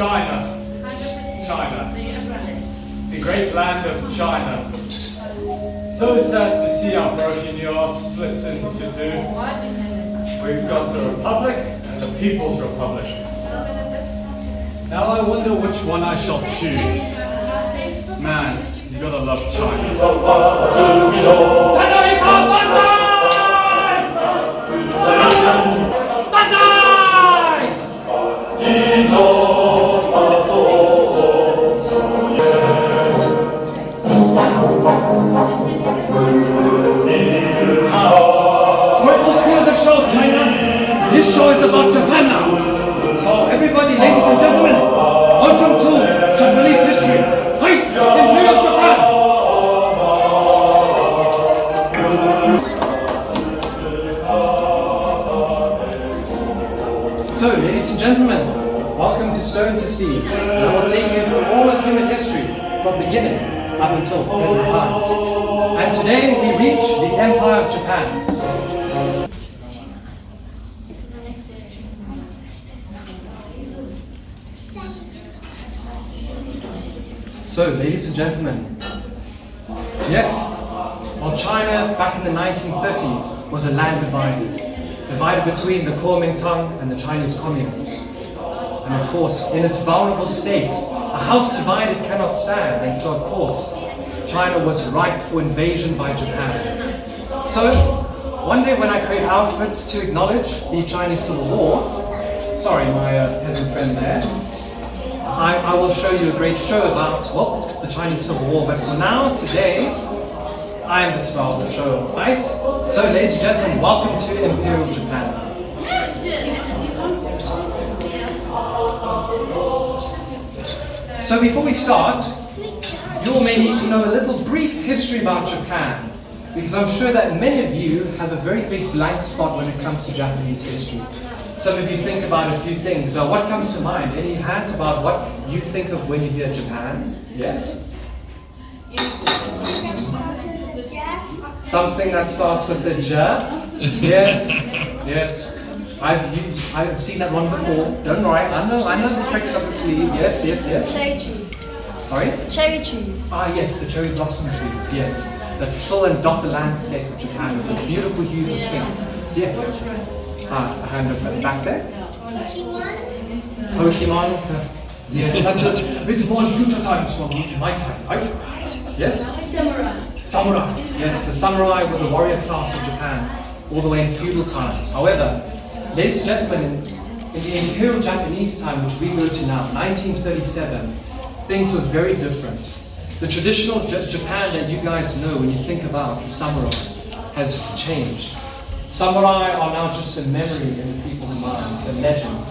China? China. The great land of China. So sad to see how broken you are, split into two. We've got the Republic and the People's Republic. Now I wonder which one I shall choose. Man, you gotta love China. This show is about Japan now. So everybody, ladies and gentlemen, welcome to Japanese history. Hi, Imperial Japan! So, ladies and gentlemen, welcome to Stone to Steve. I will take you through all of human history from beginning up until present times. And today we reach the Empire of Japan. So, ladies and gentlemen, yes, while China back in the 1930s was a land divided between the Kuomintang and the Chinese communists. And of course, in its vulnerable state, a house divided cannot stand, and so of course, China was ripe for invasion by Japan. So, one day when I create outfits to acknowledge the Chinese Civil War, sorry, my peasant friend there, I will show you a great show about, well, the Chinese Civil War, but for now, today, I am the star of the show, right? So, ladies and gentlemen, welcome to Imperial Japan. So, before we start, you all may need to know a little brief history about Japan, because I'm sure that many of you have a very big blank spot when it comes to Japanese history. Some of you think about a few things. So what comes to mind? Any hands about what you think of when you hear Japan? Yes? Something that starts with the J? Yes? Yes. I've seen that one before. Don't worry, I know the tricks up the sleeve. Yes, yes, yes. Cherry trees. Sorry? Cherry trees. Ah yes, the cherry blossom trees, yes. That fill and dot the landscape of Japan with the beautiful hues of pink. Yes. A hand up at the back there. Pokemon. Yes, that's a bit more in future times from my time, right? Yes? Samurai. Samurai. Yes, the samurai were the warrior class of Japan, all the way in feudal times. However, ladies and gentlemen, in the Imperial Japanese time, which we go to now, 1937, things were very different. The traditional Japan that you guys know when you think about the samurai has changed. Samurai are now just a memory in people's minds, a legend.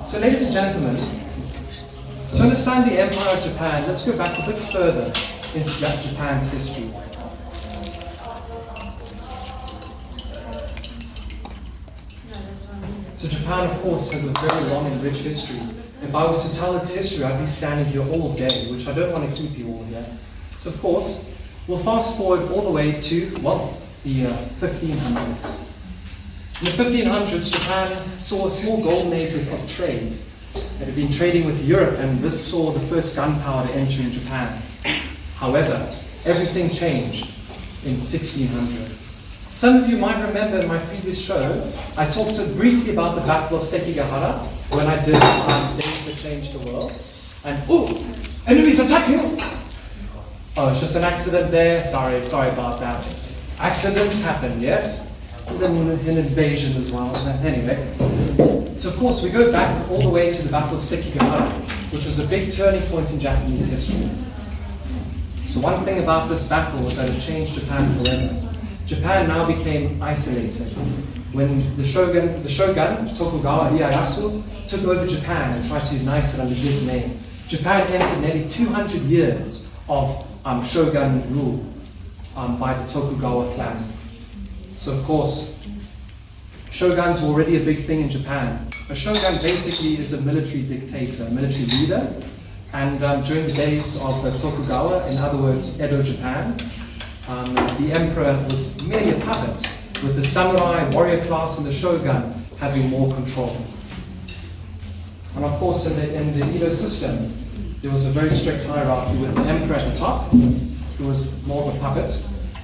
So ladies and gentlemen, to understand the Empire of Japan, let's go back a bit further into Japan's history. So Japan, of course, has a very long and rich history. If I was to tell its history, I'd be standing here all day, which I don't want to keep you all here. So of course, we'll fast forward all the way to, well, the 1500s. In the 1500s, Japan saw a small golden age of trade. It had been trading with Europe, and this saw the first gunpowder entering Japan. However, everything changed in 1600. Some of you might remember in my previous show, I talked briefly about the Battle of Sekigahara, when I did Things That Changed the World. And, oh, enemies attacking! Oh, it's just an accident there. Sorry about that. Accidents happen, yes? An invasion as well. Anyway, so of course we go back all the way to the Battle of Sekigahara, which was a big turning point in Japanese history. So one thing about this battle was that it changed Japan forever. Japan now became isolated. When the shogun Tokugawa Ieyasu took over Japan and tried to unite it under his name, Japan entered nearly 200 years of shogun rule by the Tokugawa clan. So of course, shoguns were already a big thing in Japan. A shogun basically is a military dictator, a military leader. And during the days of the Tokugawa, in other words, Edo Japan, the emperor was merely a puppet, with the samurai, warrior class, and the shogun having more control. And of course, in the Edo system, there was a very strict hierarchy with the emperor at the top, who was more of a puppet,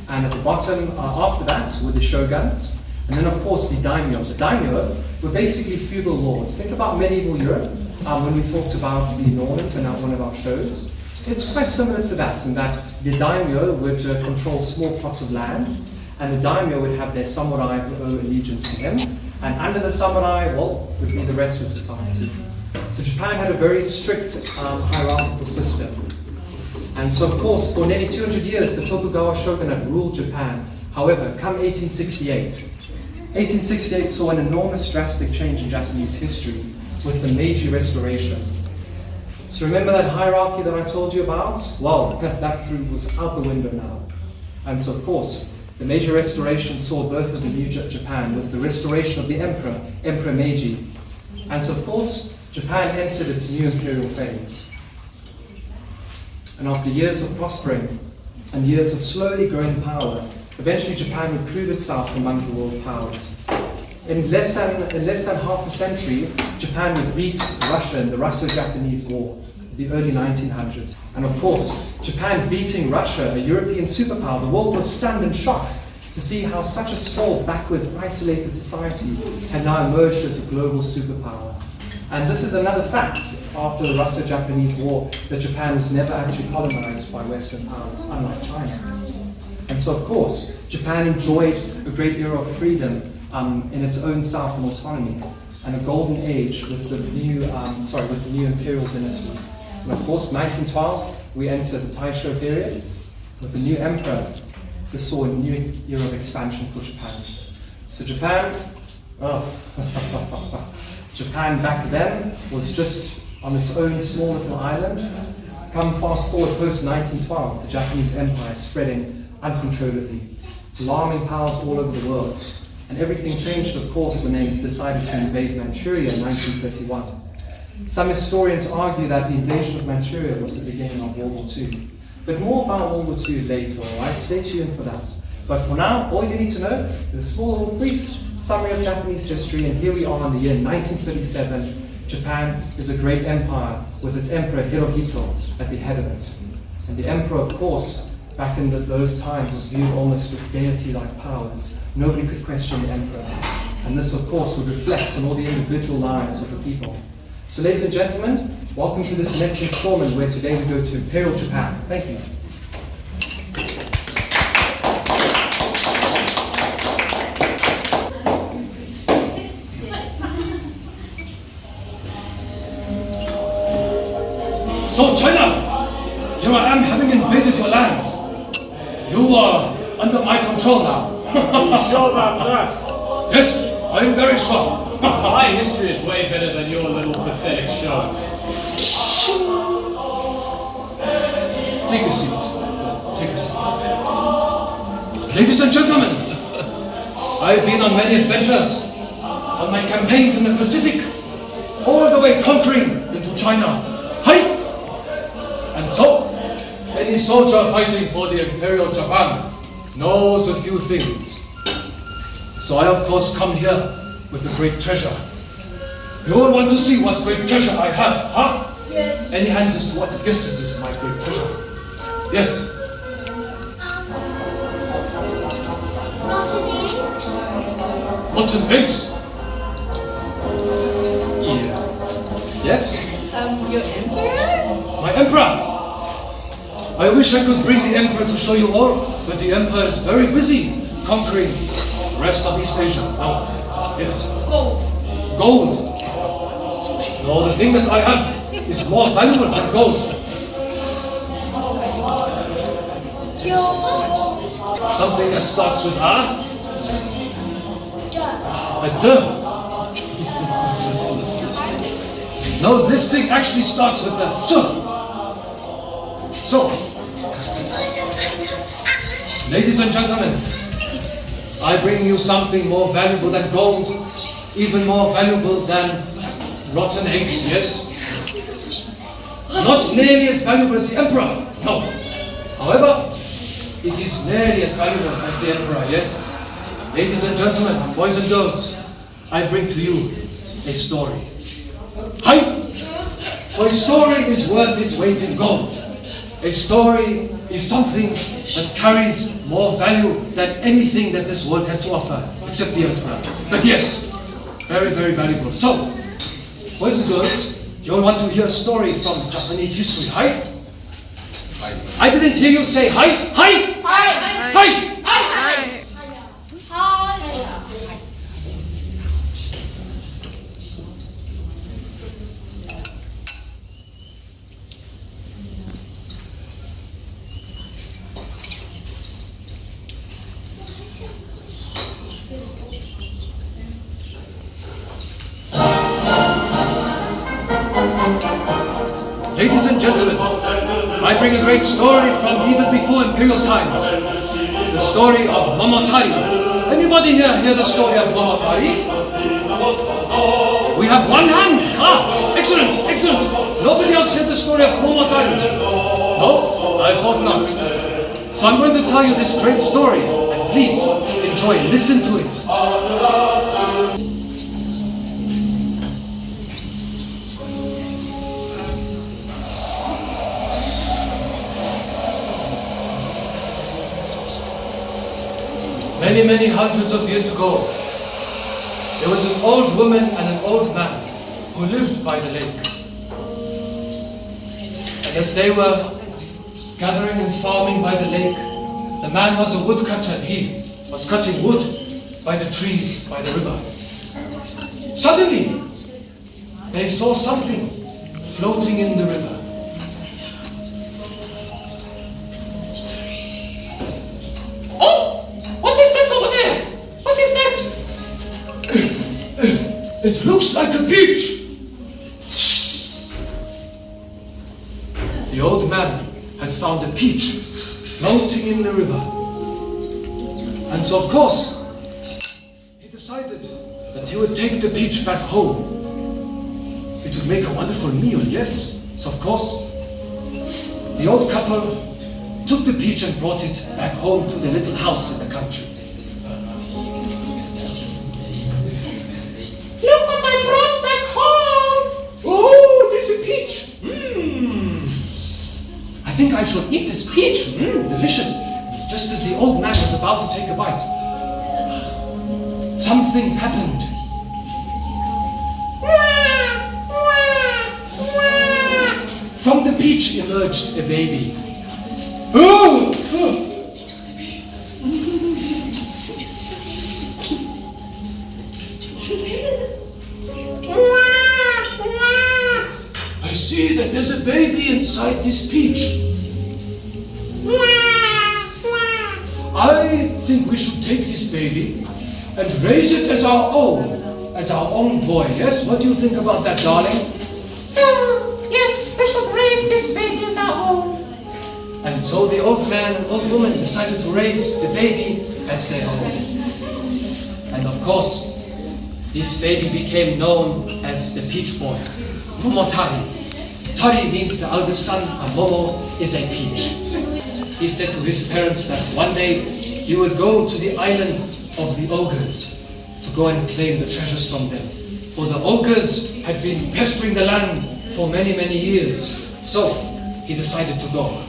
and at the bottom, after that, were the shoguns, and then of course the daimyo. The daimyo were basically feudal lords. Think about medieval Europe, when we talked about the Normans in one of our shows. It's quite similar to that, in that the daimyo would control small plots of land, and the daimyo would have their samurai who owe allegiance to him, and under the samurai, well, would be the rest of society. So Japan had a very strict hierarchical system. And so of course, for nearly 200 years, the Tokugawa shogunate ruled Japan. However, come 1868 saw an enormous drastic change in Japanese history with the Meiji Restoration. So remember that hierarchy that I told you about? Well, that was out the window now. And so of course, the Meiji Restoration saw birth of the new Japan with the restoration of the emperor, Emperor Meiji. And so of course, Japan entered its new imperial phase. And after years of prospering and years of slowly growing power, eventually Japan would prove itself among the world powers. In less than half a century, Japan would beat Russia in the Russo-Japanese War, the early 1900s. And of course, Japan beating Russia, a European superpower, the world was stunned and shocked to see how such a small, backwards, isolated society had now emerged as a global superpower. And this is another fact, after the Russo-Japanese War, that Japan was never actually colonized by Western powers, unlike China. And so, of course, Japan enjoyed a great era of freedom in its own self and autonomy, and a golden age with the new imperial dynasty. And of course, 1912, we entered the Taisho period with the new emperor. This saw a new era of expansion for Japan. So Japan back then was just on its own small little island. Come fast forward post-1912, the Japanese Empire spreading uncontrollably. It's alarming powers all over the world. And everything changed, of course, when they decided to invade Manchuria in 1931. Some historians argue that the invasion of Manchuria was the beginning of World War II. But more about World War II later, alright? Stay tuned for that. But for now, all you need to know is a small, brief summary of Japanese history, and here we are in the year 1937. Japan is a great empire with its emperor Hirohito at the head of it. And the emperor, of course, back in those times was viewed almost with deity-like powers. Nobody could question the emperor. And this, of course, would reflect on all the individual lives of the people. So, ladies and gentlemen, welcome to this next installment where today we go to Imperial Japan. Thank you. So China, here I am having invaded your land. You are under my control now. Are you sure about that? Yes, I am very sure. My history is way better than your little pathetic show. Take a seat. Take a seat. Ladies and gentlemen, I've been on many adventures on my campaigns in the Pacific, all the way conquering into China. Hi! And so, any soldier fighting for the Imperial Japan knows a few things. So I, of course, come here with a great treasure. You all want to see what great treasure I have, huh? Yes. Any hands as to what this is my great treasure? Yes. Rotten eggs? Yeah. Yes? Your emperor? My emperor! I wish I could bring the emperor to show you all, but the emperor is very busy conquering the rest of East Asia. No. Yes. Gold. Gold. No, the thing that I have is more valuable than gold. Something that starts with A. A D. No, this thing actually starts with the S. So, ladies and gentlemen, I bring you something more valuable than gold, even more valuable than rotten eggs, yes? Not nearly as valuable as the emperor, no. However, it is nearly as valuable as the emperor, yes? Ladies and gentlemen, boys and girls, I bring to you a story. Hi! For a story is worth its weight in gold. A story is something that carries more value than anything that this world has to offer, except the emperor. But yes, very, very valuable. So, boys and girls, you all want to hear a story from Japanese history, hi? I didn't hear you say hi, hi, hi, hi. Ladies and gentlemen, I bring a great story from even before Imperial times. The story of Momotari. Anybody here hear the story of Momotari? We have one hand. Ah, excellent, excellent. Nobody else heard the story of Momotari? No, I thought not. So I'm going to tell you this great story, and please enjoy, listen to it. Many, many hundreds of years ago, there was an old woman and an old man who lived by the lake. And as they were gathering and farming by the lake, the man was a woodcutter and he was cutting wood by the trees, by the river. Suddenly, they saw something floating in the river. It looks like a peach! The old man had found a peach floating in the river. And so, of course, he decided that he would take the peach back home. It would make a wonderful meal, yes? So, of course, the old couple took the peach and brought it back home to their little house in the country. Look what I brought back home! Oh, there's a peach! I think I shall eat this peach. Delicious. Just as the old man was about to take a bite, something happened. From the peach emerged a baby. I see that there's a baby inside this peach. I think we should take this baby and raise it as our own boy. Yes? What do you think about that, darling? Yes, we should raise this baby as our own. And so the old man and old woman decided to raise the baby as their own. And of course, this baby became known as the peach boy, Momotari. Tari means the eldest son, and Momo is a peach. He said to his parents that one day he would go to the island of the ogres to go and claim the treasures from them. For the ogres had been pestering the land for many, many years. So he decided to go.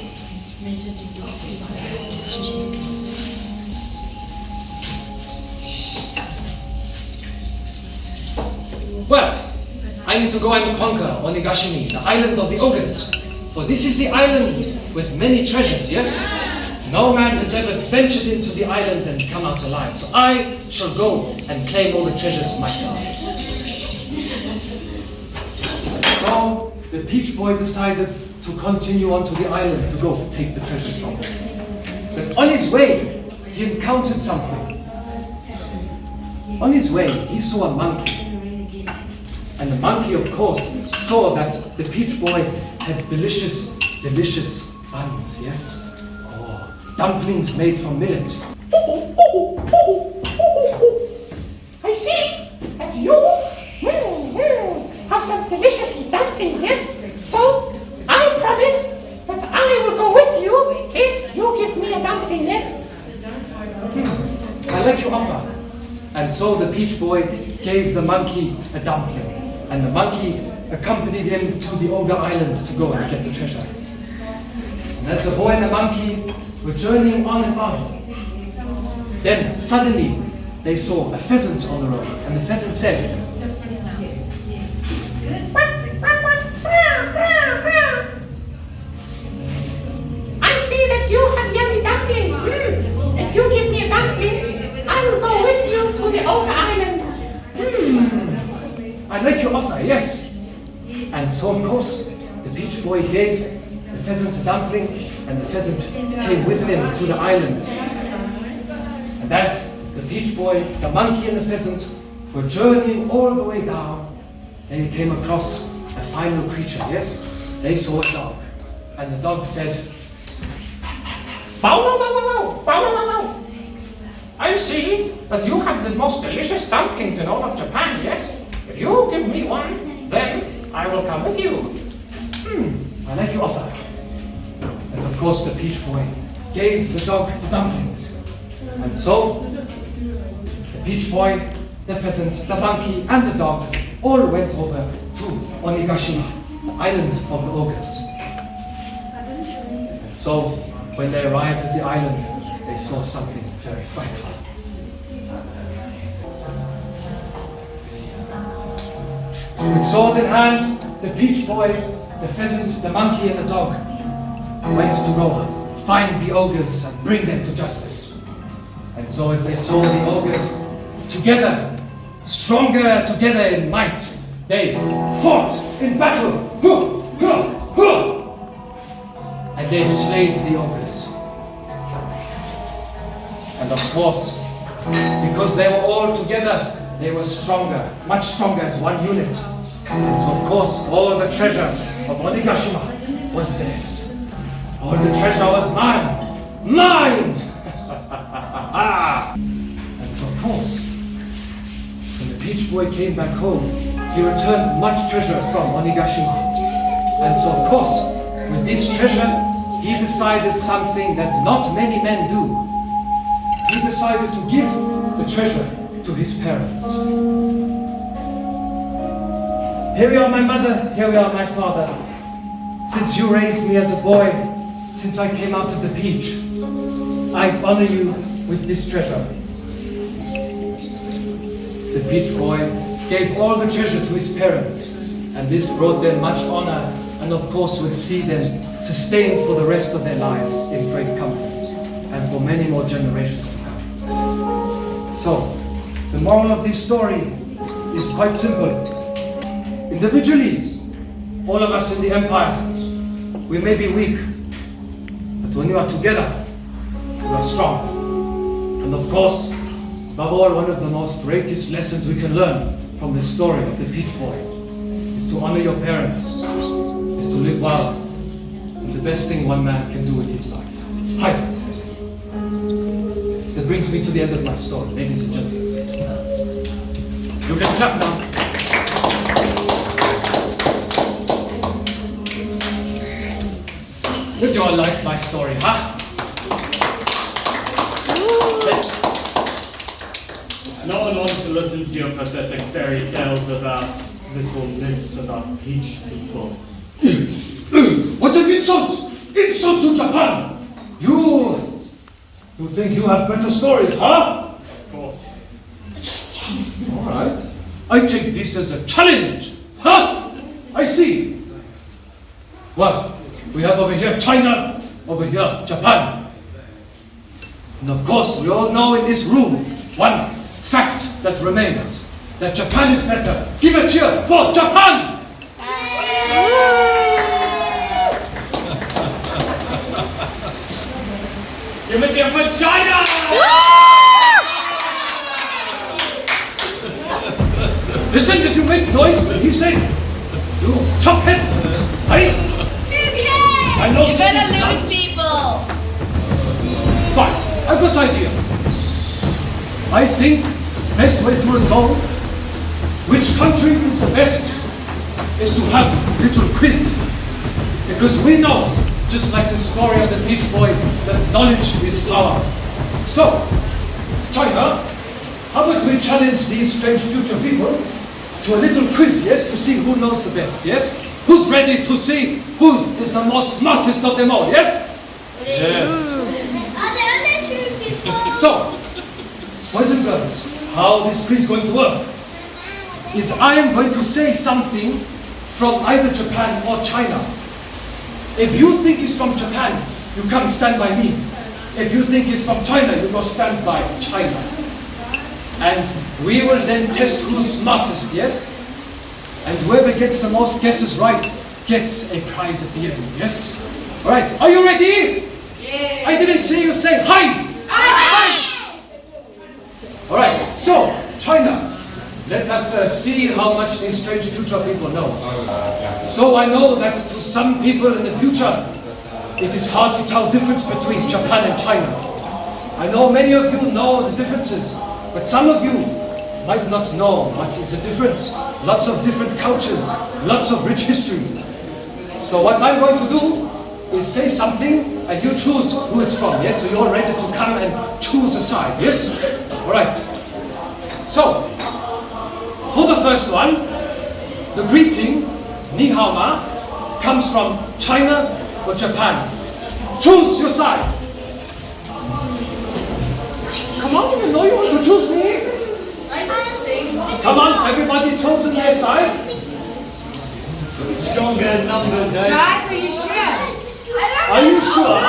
Well, I need to go and conquer Onigashimi, the island of the ogres. For this is the island with many treasures, yes? No man has ever ventured into the island and come out alive. So I shall go and claim all the treasures myself. So the peach boy decided to continue on to the island to go take the treasures from it. But on his way, he encountered something. On his way, he saw a monkey. And the monkey, of course, saw that the peach boy had delicious, delicious buns, yes? Oh, dumplings made from millet. I see that you have some delicious dumplings, yes? So, I promise that I will go with you if you give me a dumpling, yes? I like your offer. And so the peach boy gave the monkey a dumpling. And the monkey accompanied him to the Ogre Island to go and get the treasure. And as the boy and the monkey were journeying on and on, then suddenly they saw a pheasant on the road, and the pheasant said, I see that you have yummy dumplings. If you give me a dumpling, I will go with you to the Ogre Island. I like your offer, yes. And so, of course, the peach boy gave the pheasant a dumpling, and the pheasant came with them to the island. And as the peach boy, the monkey, and the pheasant were journeying all the way down, they came across a final creature, yes? They saw a dog, and the dog said, Bow, wow, wow, wow, bow, wow, wow, wow. I see that you have the most delicious dumplings in all of Japan, yes? If you give me one, then I will come with you. I like your offer. As of course the peach boy gave the dog the dumplings. And so, the peach boy, the pheasant, the monkey, and the dog all went over to Onigashima, the island of the ogres. And so, when they arrived at the island, they saw something very frightful. With sword in hand, the peach boy, the pheasant, the monkey, and the dog went to go find the ogres and bring them to justice. And so as they saw the ogres together, stronger together in might, they fought in battle. And they slayed the ogres. And of course, because they were all together, they were stronger, much stronger as one unit. And so of course, all the treasure of Onigashima was theirs. All the treasure was mine! Mine! And so of course, when the peach boy came back home, he returned much treasure from Onigashima. And so of course, with this treasure, he decided something that not many men do. He decided to give the treasure to his parents. Here we are, my mother, here we are, my father. Since you raised me as a boy, since I came out of the peach, I honor you with this treasure. The peach boy gave all the treasure to his parents, and this brought them much honor, and of course would see them sustained for the rest of their lives in great comfort, and for many more generations to come. So, the moral of this story is quite simple. Individually, all of us in the empire, we may be weak, but when you are together, you are strong. And of course, above all, one of the most greatest lessons we can learn from the story of the peach boy is to honor your parents, is to live well, and the best thing one man can do with his life. Hi! That brings me to the end of my story, ladies and gentlemen. You can clap now. Would you all like my story, huh? No one wants to listen to your pathetic fairy tales about little myths about peach people. What an insult! Insult to Japan! You think you have better stories, huh? Of course. All right. I take this as a challenge, huh? I see. Well, we have over here China, over here Japan. And of course, we all know in this room one fact that remains, that Japan is better. Give a cheer for Japan! Give it here for China! Listen, if you make noise when he say, you chop it. Hey! I know You're this gonna is lose nuts. people! Fine, I've got an idea. I think the best way to resolve which country is the best is to have a little quiz. Because we know, just like the story of the peach boy, that knowledge is power. So, China, how about we challenge these strange future people to a little quiz, yes, to see who knows the best, yes? Who's ready to see who is the most smartest of them all, yes? Yes. So, boys and girls, how this quiz is going to work is I am going to say something from either Japan or China. If you think it's from Japan, you come stand by me. If you think it's from China, you go stand by China. And we will then test who's smartest, yes? And whoever gets the most guesses right gets a prize at the end, yes? Alright, are you ready? Yeah. I didn't see you say hi! Hi! Alright, so, China. Let us see how much these strange future people know. So I know that to some people in the future, it is hard to tell the difference between Japan and China. I know many of you know the differences, but some of you might not know what is the difference. Lots of different cultures, lots of rich history. So what I'm going to do is say something and you choose who it's from, yes? So you're ready to come and choose a side, yes? Alright. So, for the first one, the greeting, Ni Hao Ma, comes from China or Japan. Choose your side. Come on, you know you want to choose me. Come on, everybody chosen their side. Stronger numbers, eh? Guys, are you sure? Are you sure?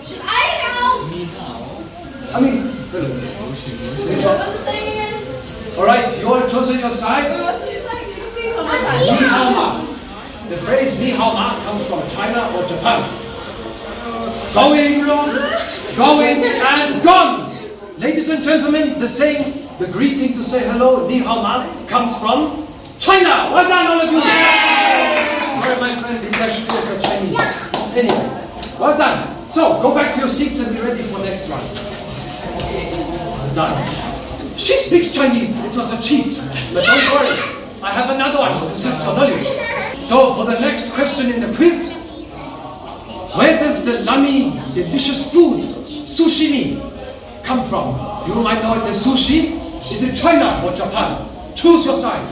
Should I know? I mean, alright, you all chosen your side? What's the slang? Ni Hao Ma. The phrase Ni Hao Ma comes from China or Japan. Going, and gone! Ladies and gentlemen, the saying, the greeting to say hello, Ni Hao Ma, comes from China! Well done, all of you! Sorry, my friend, English is a Chinese. Anyway, well done. So, go back to your seats and be ready for next round. Well done. She speaks Chinese. It was a cheat. But don't worry. I have another one to test her knowledge. So for the next question in the quiz, where does the yummy, delicious food, sushi, come from? You might know it as sushi. Is it China or Japan? Choose your side.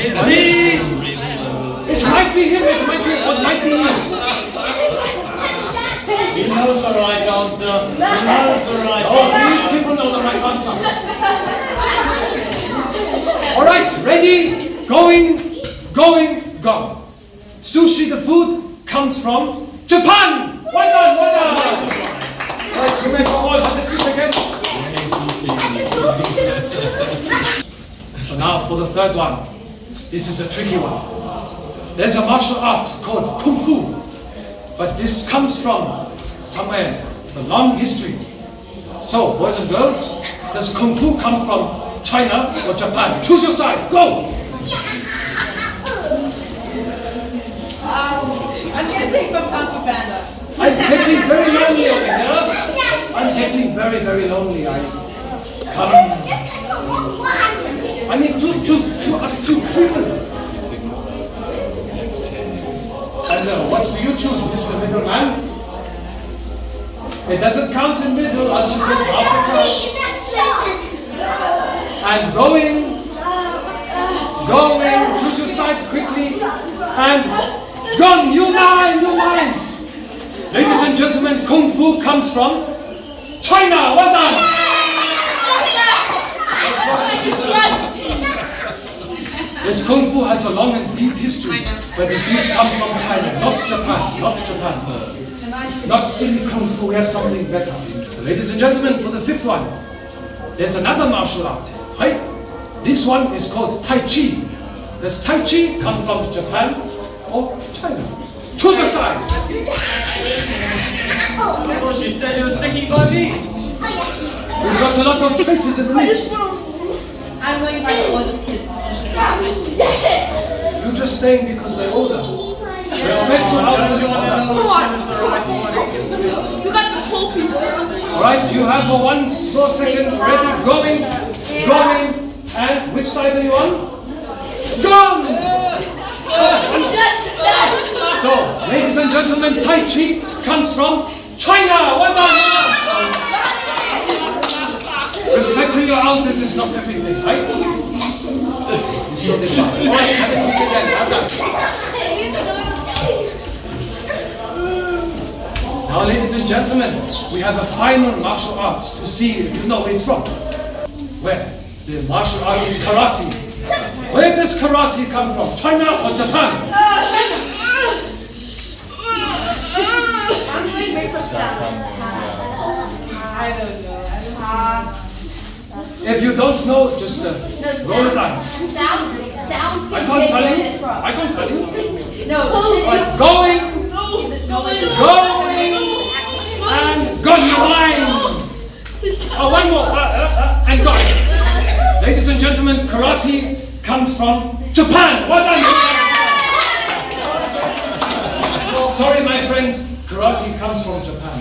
It's me! It might be him, it might be you. He knows the right answer. He knows the right Oh, answer. these people know the right answer. Alright, ready? Going, gone. Sushi, the food, comes from Japan! Well done, well done! Right, you may go all have the seat again. So now for the third one. This is a tricky one. There's a martial art called Kung Fu. But this comes from somewhere, a long history. So, boys and girls, does Kung Fu come from China or Japan? Choose your side, go! I'm guessing from Papa Panda. I'm getting very lonely over here. I'm getting very, very lonely. I mean, choose. You have two people. And what do you choose, Mr. Middleman? It doesn't count in middle, as you get half a count. And going, choose your side quickly, and gone, you mine. Ladies and gentlemen, Kung Fu comes from China, well done! This Kung Fu has a long and deep history, but it did come from China, not Japan. Not silly Kung Fu, we have something better. So ladies and gentlemen, for the fifth one, there's another martial art. Hey, this one is called Tai Chi. Does Tai Chi come from Japan or China? Choose a side. She said you were sticking by me. We've got a lot of traitors in the list. I'm going by the oldest kids. You're just staying because they're older. Respect to elders. Come on. You got the whole people. Alright, you have a 1 more second. Ready, going, and which side are you on? Gone! So, ladies and gentlemen, Tai Chi comes from China! Well done! Respect to your out, this is not everything, right? You still did well. All right, have a seat again. Well done. Now, ladies and gentlemen, we have a final martial art to see if you know where it's from. Where? The martial art is karate. Where does karate come from? China or Japan? I'm doing mix of sound. I don't know. If you don't know, just roll the dice. Sounds I can't tell you. I can't tell you. No. Right, going, and gone your line. Oh, one more, and gone. Ladies and gentlemen, karate comes from Japan. Well done. Sorry, my friends, karate comes from Japan.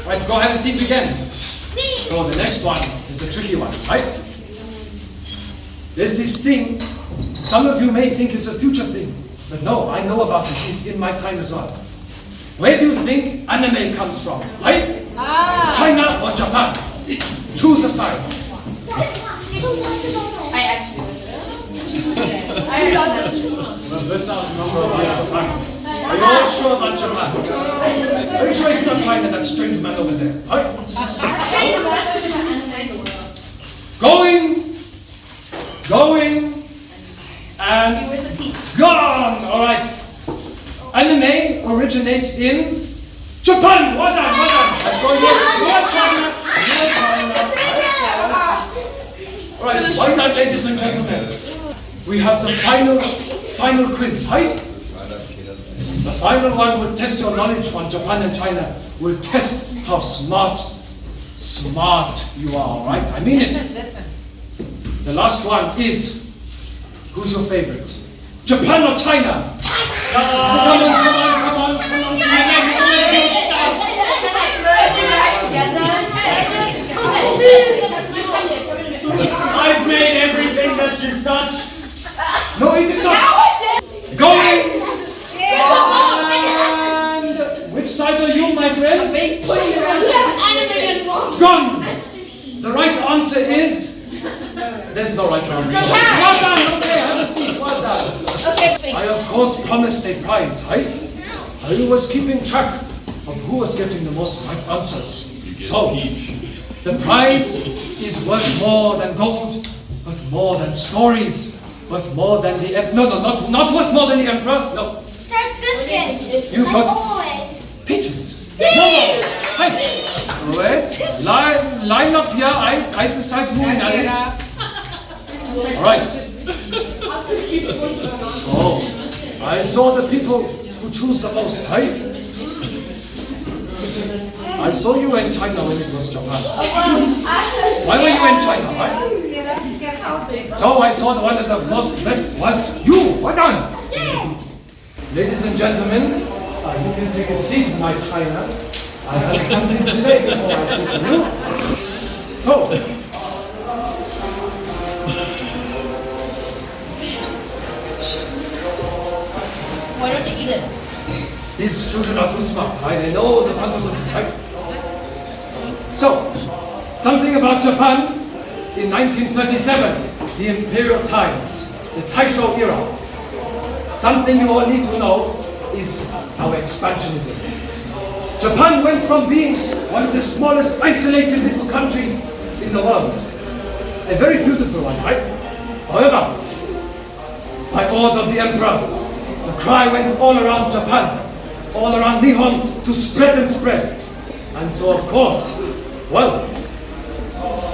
Right, go have a seat again. So the next one is a tricky one, right? There's this thing, some of you may think is a future thing, but no, I know about it, it's in my time as well. Where do you think anime comes from, right? China or Japan? Choose a side. I actually Are you all sure about Japan? Are you sure it's not China, that strange man over there? Right? Going, and gone! Alright. Anime originates in Japan! Well done, well done! I saw you. Alright, well done, ladies and gentlemen. We have the final quiz, right? The final one will test your knowledge on Japan and China. Will test how smart you are, alright? I mean it. Listen. The last one is, who's your favorite? Japan or China? Come on. I've made everything that you've touched. No, he did not. Going. And which side are you, my friend? Gone. The right answer is. There's no right answer. Well done. Okay, have a seat. Well done. Okay. I of course promised a prize, right? I was keeping track of who was getting the most right answers. So, the prize is worth more than gold, worth more than stories, worth more than the not worth more than the emperor. No. Said biscuits. You Like got always. peaches. Hey. Wait. Line up here. I decide who wins. All right. So, I saw the people who choose the most, right? I saw you in China when it was Japan. Why were you in China, right? So I saw the one that the most best was you. Well done. Ladies and gentlemen, you can take a seat in my China. I have something to say before I sit to you. So, Why don't you eat it? these children are too smart, right? They know the consequences, right? So, something about Japan in 1937, the Imperial times, the Taisho era. Something you all need to know is our expansionism. Japan went from being one of the smallest isolated little countries in the world. A very beautiful one, right? However, by order of the emperor, the cry went all around Japan, all around Nihon, to spread and spread. And so, of course, well,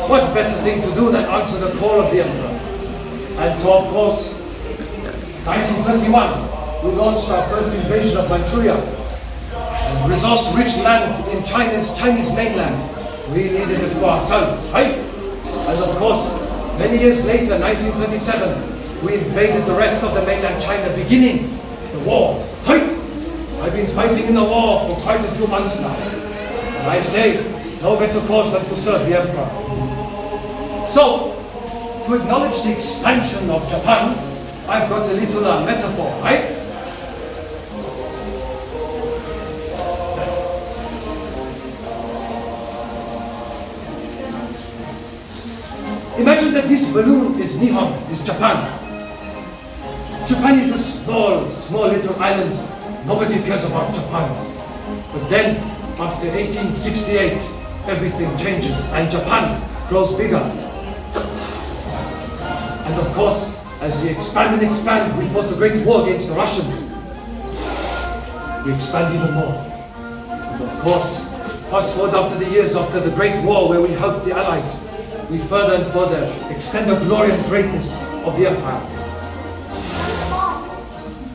what better thing to do than answer the call of the emperor? And so, of course, 1931, we launched our first invasion of Manchuria, a resource-rich land in Chinese mainland. We needed it for ourselves, right? And of course, many years later, 1937, we invaded the rest of the mainland China, beginning the war. Right? I've been fighting in the war for quite a few months now. And I say, no better cause than to serve the emperor. So, to acknowledge the expansion of Japan, I've got a little metaphor, right? Imagine that this balloon is Nihon, is Japan. Japan is a small little island. Nobody cares about Japan. But then, after 1868, everything changes and Japan grows bigger. And of course, as we expand and expand, we fought a great war against the Russians. We expand even more. And of course, fast forward after the years after the Great War where we helped the Allies, we further and further extend the glory and greatness of the empire.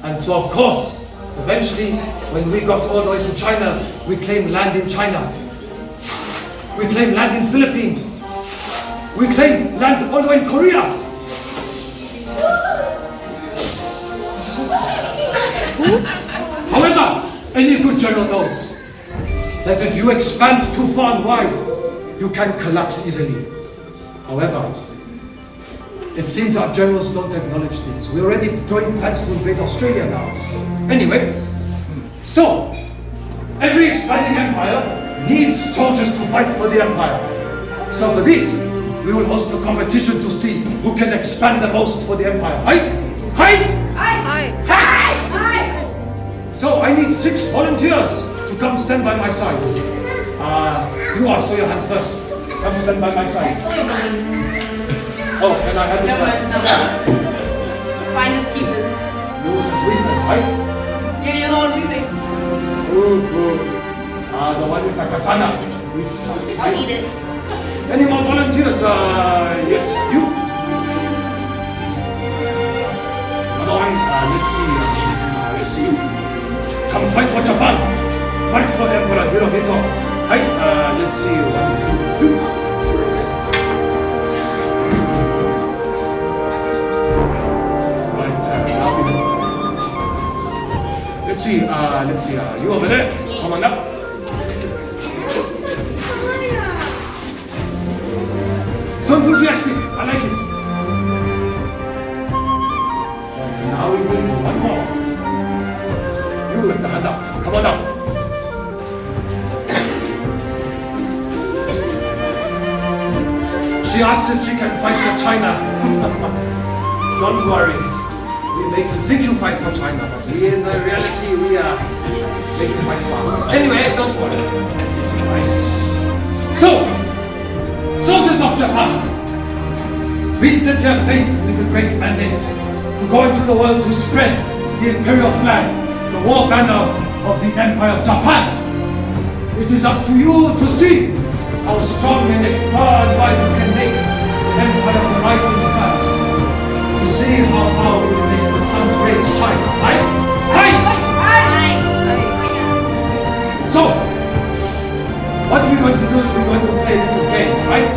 And so of course, eventually, when we got all the way to China, we claimed land in China. We claimed land in Philippines. We claimed land all the way in Korea. However, any good general knows that if you expand too far and wide, you can collapse easily. However, it seems our generals don't acknowledge this. We're already drawing plans to invade Australia now. Anyway, so every expanding empire needs soldiers to fight for the empire. So for this, we will host a competition to see who can expand the most for the empire. Hi! Hi! So I need 6 volunteers to come stand by my side. You are, so your hand first. Come stand by my side. Oh, can I have it? No. Finders keepers. Losers, weepers, right? Yeah, you're the one weeping. Good. The one with the katana. I'll eat it. Any more volunteers? Yes, you? Another one, let's see you. Come fight for Japan. Fight for Emperor Hirohito. Right, let's see you. 1, 2, 3. Let's see, you over there, come on up. So enthusiastic, I like it. And now we will do one more. You with the hand up, come on up. She asked if she can fight for China. Don't worry. We make you think you fight for China, but in reality we make you fight for us. Anyway, don't worry. Right. So, soldiers of Japan, we sit here faced with the great mandate to go into the world to spread the imperial flag, the war banner of the Empire of Japan. It is up to you to see how strong and far and wide you can make the Empire of the Rising Sun. To see how far we will make the sun's rays shine. Right? So, what we're going to do is we're going to play a little game, right?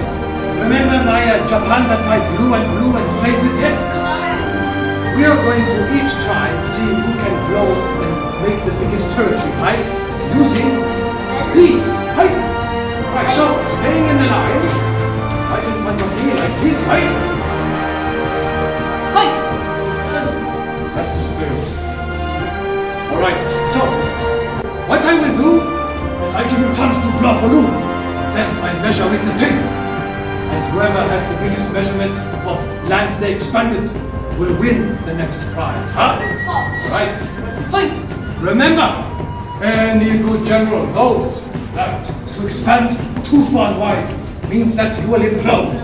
Remember my Japan that I blew and inflated, yes? We are going to each try and see who can blow and make the biggest territory, right? Using these, right? Right, so staying in the line, right in front of me like this, right? That's the spirit. Alright, so what I will do is I give you a chance to blow a balloon. Then I measure with the tape. And whoever has the biggest measurement of land they expanded will win the next prize. Huh? Right. Remember, any good general knows that to expand too far and wide means that you will implode.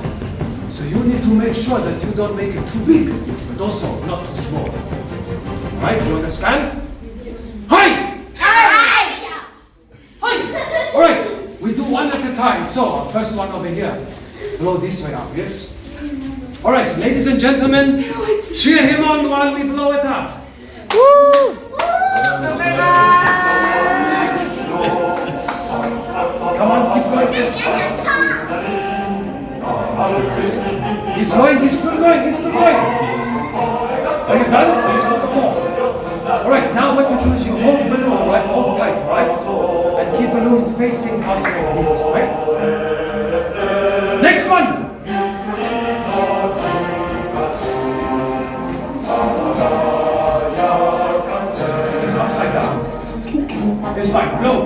So you need to make sure that you don't make it too big, but also not too small. Right, you understand? Hi! Alright, we do one at a time. So, first one over here. Blow this way up, yes? Alright, ladies and gentlemen, cheer him on while we blow it up. Woo! Come on, keep going, yes. He's still going. Are you done? You stop the ball. Alright, now what you do is you hold balloon, right? Hold tight, right? And keep balloon facing out like this, right? Next one! It's upside down. It's fine. Blow.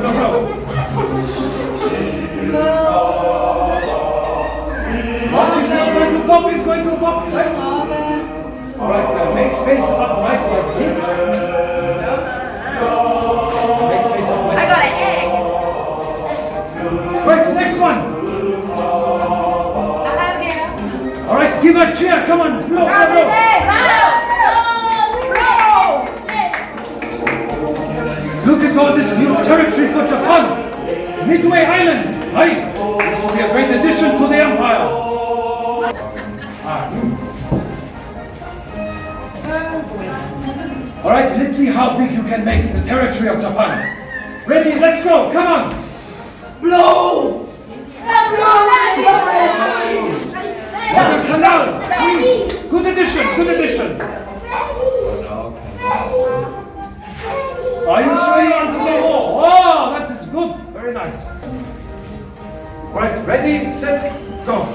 Watch, it's not going to pop going to copy, right? Alright, make face upright like this. Make face upright. I got an egg. Right, next one. Alright, give her a cheer, come on. Blow, blow, blow. Look at all this new territory for Japan. Midway Island. Hey, this will be a great addition to the empire. Alright, let's see how big you can make the territory of Japan. Ready, let's go, come on. Blow! Water canal. Good addition, good addition. Are you sure you want to go more? Oh, that is good. Very nice. Right, ready, set, go.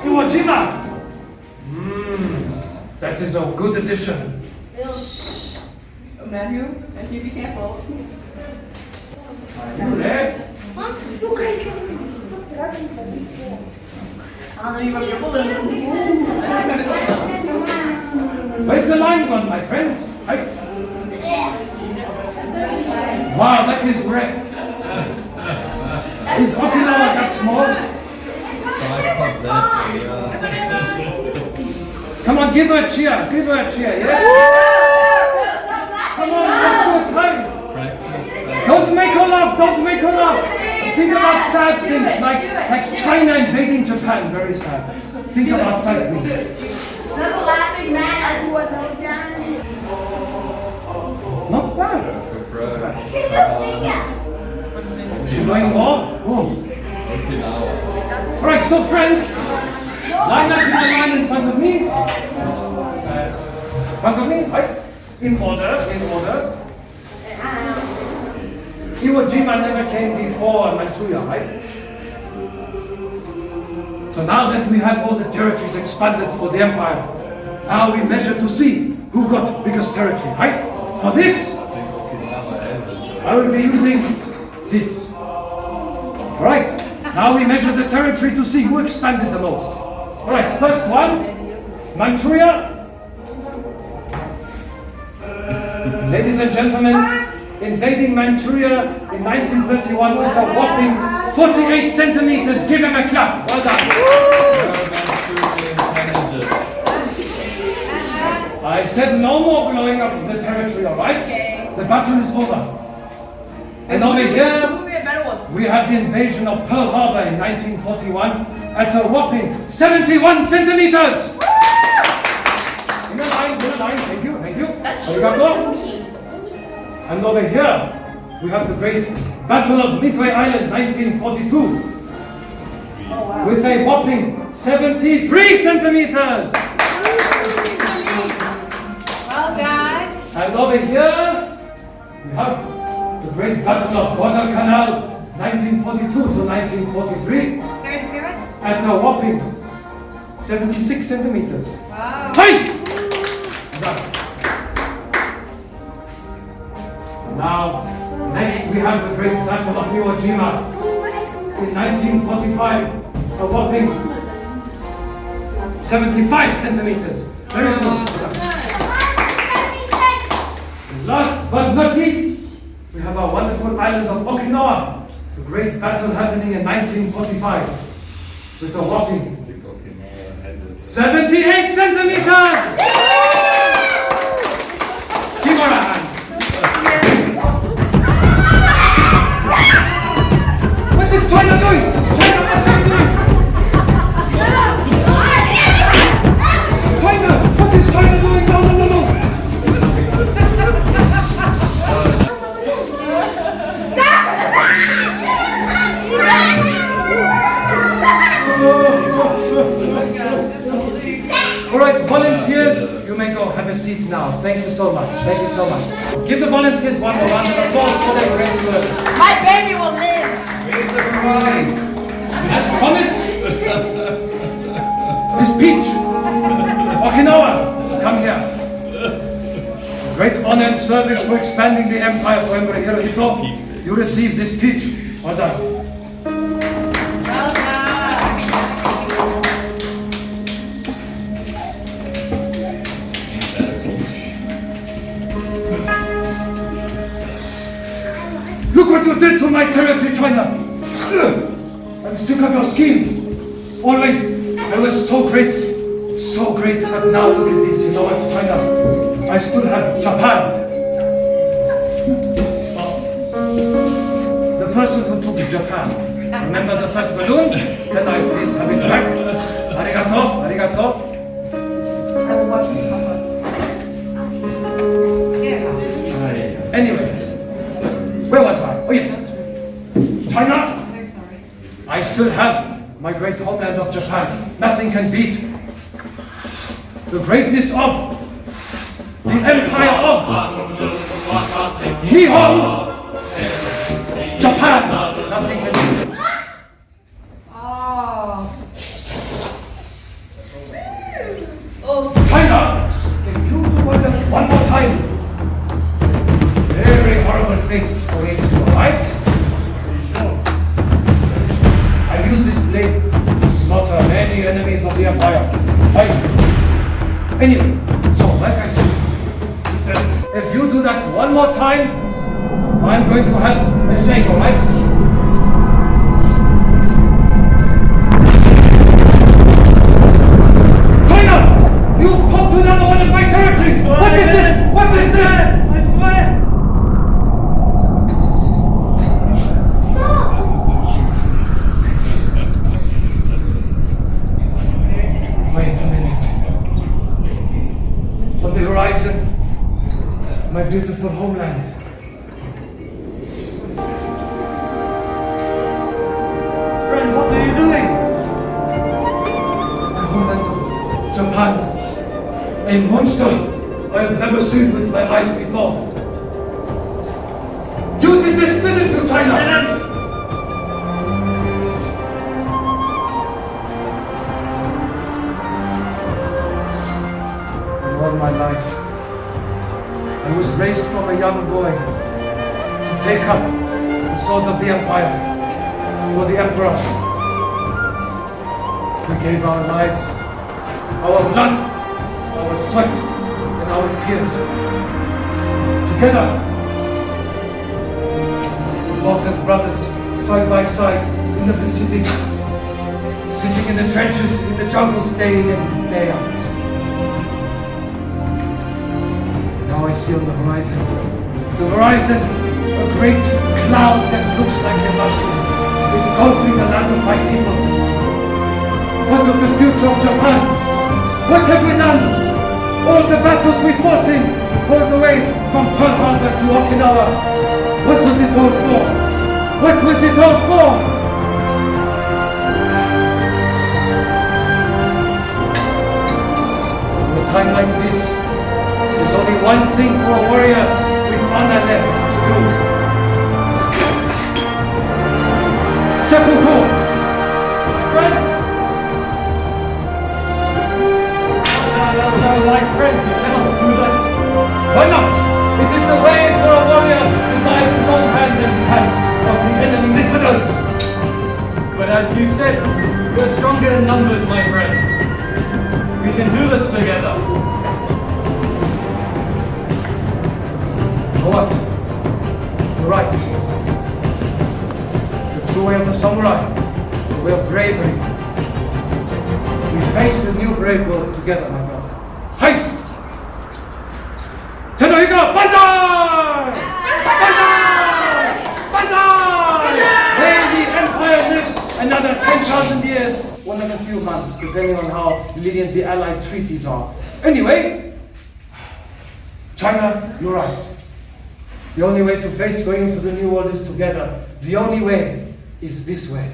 Iwo Jima. That is a good addition. Matthew, be careful. Are you there? Where's the line gone, my friends? Wow, that is great. Is Okinawa that small? Come on, give her a cheer, yes? Come on, let's go, time. Don't make her laugh, don't make her laugh. Think about sad things, like China invading Japan, very sad. Think about sad things. Not bad. Is she going more? Alright, so friends, line up in the line in front of me. Right? In order. Iwo Jima never came before Manchuria, right? So now that we have all the territories expanded for the empire, now we measure to see who got biggest territory, right? For this, I will be using this. Alright, now we measure the territory to see who expanded the most. Alright, first one, Manchuria. Ladies and gentlemen, invading Manchuria in 1931 with a whopping 48 centimeters. Give him a clap. Well done. I said no more blowing up the territory, all right? The battle is over. And over here, we have the invasion of Pearl Harbour in 1941 at a whopping 71 centimeters. In a line, thank you. Arigato. And over here, we have the great Battle of Midway Island, 1942, with a whopping 73 centimeters. Well done. And over here, we have the great Battle of Guadalcanal, 1942 to 1943, at a whopping 76 centimeters. Wow. Hey! Now, next we have the great Battle of Iwo Jima in 1945, a whopping 75 centimeters. Very close. Last but not least, we have our wonderful island of Okinawa, the great battle happening in 1945, with a whopping 78 centimeters. Give her a hand. What is China doing? China, what are you doing? China, what is China doing? No. All right, volunteers, you may go have a seat now. Thank you so much. Give the volunteers one more round of applause for their great service. My baby will live. As promised, Miss Peach, Okinawa, come here. Great honor and service for expanding the empire for Emperor Hirohito. You receive this peach. Well done. Look what you did to my territory, China! I'm sick of your schemes. Always, I was so great, but now look at this. You know what, China? I still have Japan. The person who took Japan. Remember the first balloon? Can I please have it back? Arigato, arigato. I will watch you suffer. Anyway, where was I? Oh yes, China. I still have my great homeland of Japan. Nothing can beat the greatness of the empire of Nihon, Japan. Nothing can beat it. China, if you do that one more time, very horrible fate awaits you, right? I've used this blade to slaughter many enemies of the empire. Anyway, so like I said, if you do that one more time, I'm going to have a saying, alright? China! You popped another one of my territories! What is this? What is this? I swear! Wait a minute. On the horizon, my beautiful homeland. Friend, what are you doing? The homeland of Japan. A monster I have never seen with my eyes before. You did this, didn't you, China? All my life, I was raised from a young boy to take up the sword of the empire for the emperor. We gave our lives, our blood, our sweat, and our tears. Together, we fought as brothers, side by side, in the Pacific, sitting in the trenches, in the jungles, day in and day out. Now I see on the horizon, a great cloud that looks like a mushroom, engulfing the land of my people. What of the future of Japan? What have we done? All the battles we fought in, all the way from Pearl Harbour to Okinawa. What was it all for? What was it all for? In a time like this, there's only one thing for a warrior with honor left to do. Seppuku! Friends! No, my friend, you cannot do this. Why not? It is the way for a warrior to guide his own hand and the hand of the enemy infidels. But as you said, we're stronger in numbers, my friend. We can do this together. You know what? You're right. The true way of the samurai is the way of bravery. We face the new brave world together, my brother. Hey! Tenohiga, Banzai! Banzai! Banzai! May the empire live another 10,000 years, one of a few months, depending on how lenient the Allied treaties are. Anyway, China, you're right. The only way to face going into the new world is together. The only way is this way.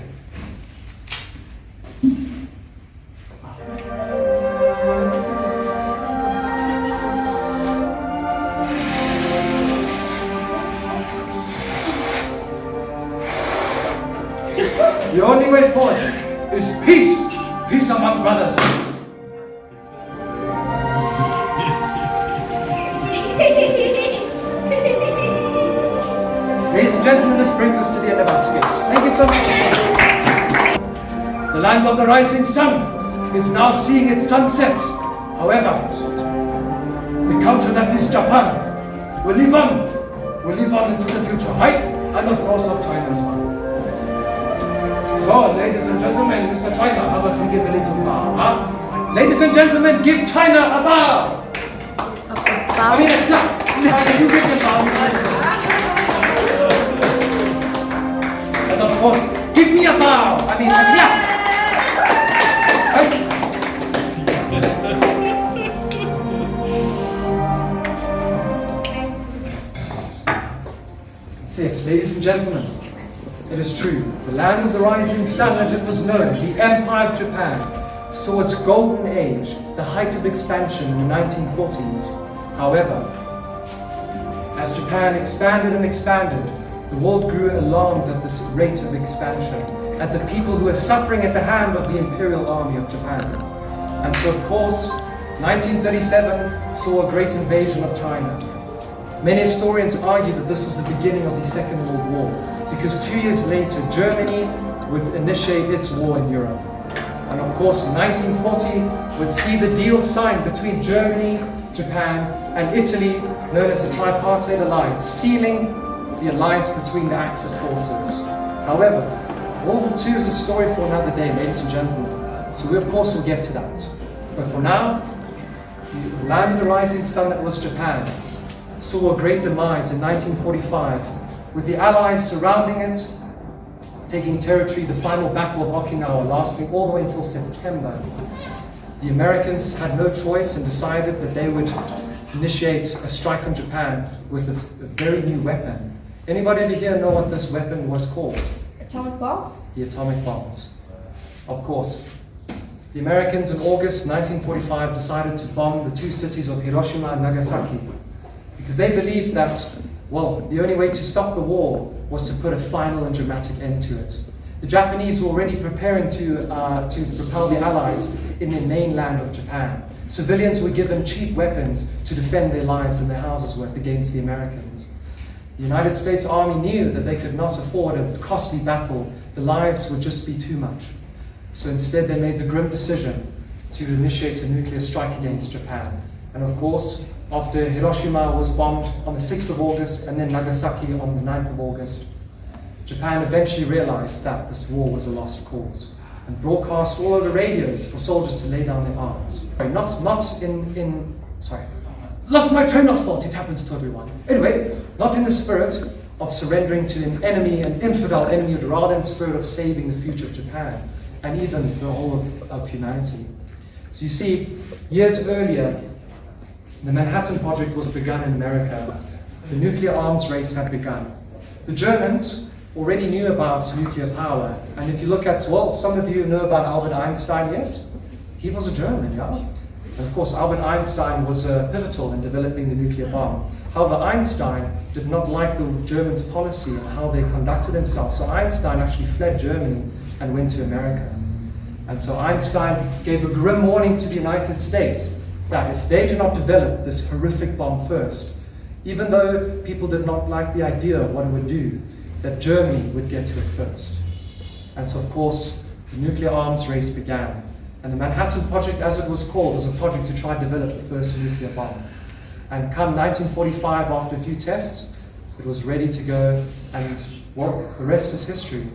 The only way forward is peace. Peace among brothers. Ladies and gentlemen, this brings us to the end of our skit. Thank you so much. The land of the rising sun is now seeing its sunset. However, the country that is Japan will live on into the future, right? And of course of China as well. So, ladies and gentlemen, Mr. China, how about you give a little bow, huh? Ladies and gentlemen, give China a bow! I mean a clap! China, you give a bow. And of course, give me a bow! I mean a clap! Right? Yes, ladies and gentlemen, it is true. The land of the rising sun, as it was known, the Empire of Japan, saw its golden age, the height of expansion in the 1940s. However, as Japan expanded and expanded, the world grew alarmed at this rate of expansion, at the people who were suffering at the hand of the Imperial Army of Japan. And so, of course, 1937 saw a great invasion of China. Many historians argue that this was the beginning of the Second World War, because 2 years later, Germany would initiate its war in Europe. And of course, 1940 would see the deal signed between Germany, Japan, and Italy, known as the Tripartite Alliance, sealing the alliance between the Axis forces. However, World War II is a story for another day, ladies and gentlemen. So we, of course, will get to that. But for now, the land of the rising sun that was Japan saw a great demise in 1945, with the Allies surrounding it, taking territory, the final Battle of Okinawa lasting all the way until September. The Americans had no choice and decided that they would initiate a strike on Japan with a very new weapon. Anybody over here know what this weapon was called? Atomic bomb? The atomic bombs. Of course. The Americans in August 1945 decided to bomb the two cities of Hiroshima and Nagasaki, because they believed that, well, the only way to stop the war was to put a final and dramatic end to it. The Japanese were already preparing to repel the Allies in the mainland of Japan. Civilians were given cheap weapons to defend their lives and their houses with against the Americans. The United States Army knew that they could not afford a costly battle. The lives would just be too much. So instead they made the grim decision to initiate a nuclear strike against Japan. And of course, after Hiroshima was bombed on the 6th of August and then Nagasaki on the 9th of August, Japan eventually realized that this war was a lost cause and broadcast all over radios for soldiers to lay down their arms. Lost my train of thought, it happens to everyone. Anyway, not in the spirit of surrendering to an enemy, an infidel enemy, but rather in the spirit of saving the future of Japan and even the whole of humanity. So you see, years earlier, the Manhattan Project was begun in America. The nuclear arms race had begun. The Germans already knew about nuclear power. And if you look at, well, some of you know about Albert Einstein, yes? He was a German, yeah? And of course, Albert Einstein was pivotal in developing the nuclear bomb. However, Einstein did not like the Germans' policy and how they conducted themselves. So Einstein actually fled Germany and went to America. And so Einstein gave a grim warning to the United States that if they do not develop this horrific bomb first, even though people did not like the idea of what it would do, that Germany would get to it first. And so, of course, the nuclear arms race began. And the Manhattan Project, as it was called, was a project to try to develop the first nuclear bomb. And come 1945, after a few tests, it was ready to go, and, well, the rest is history.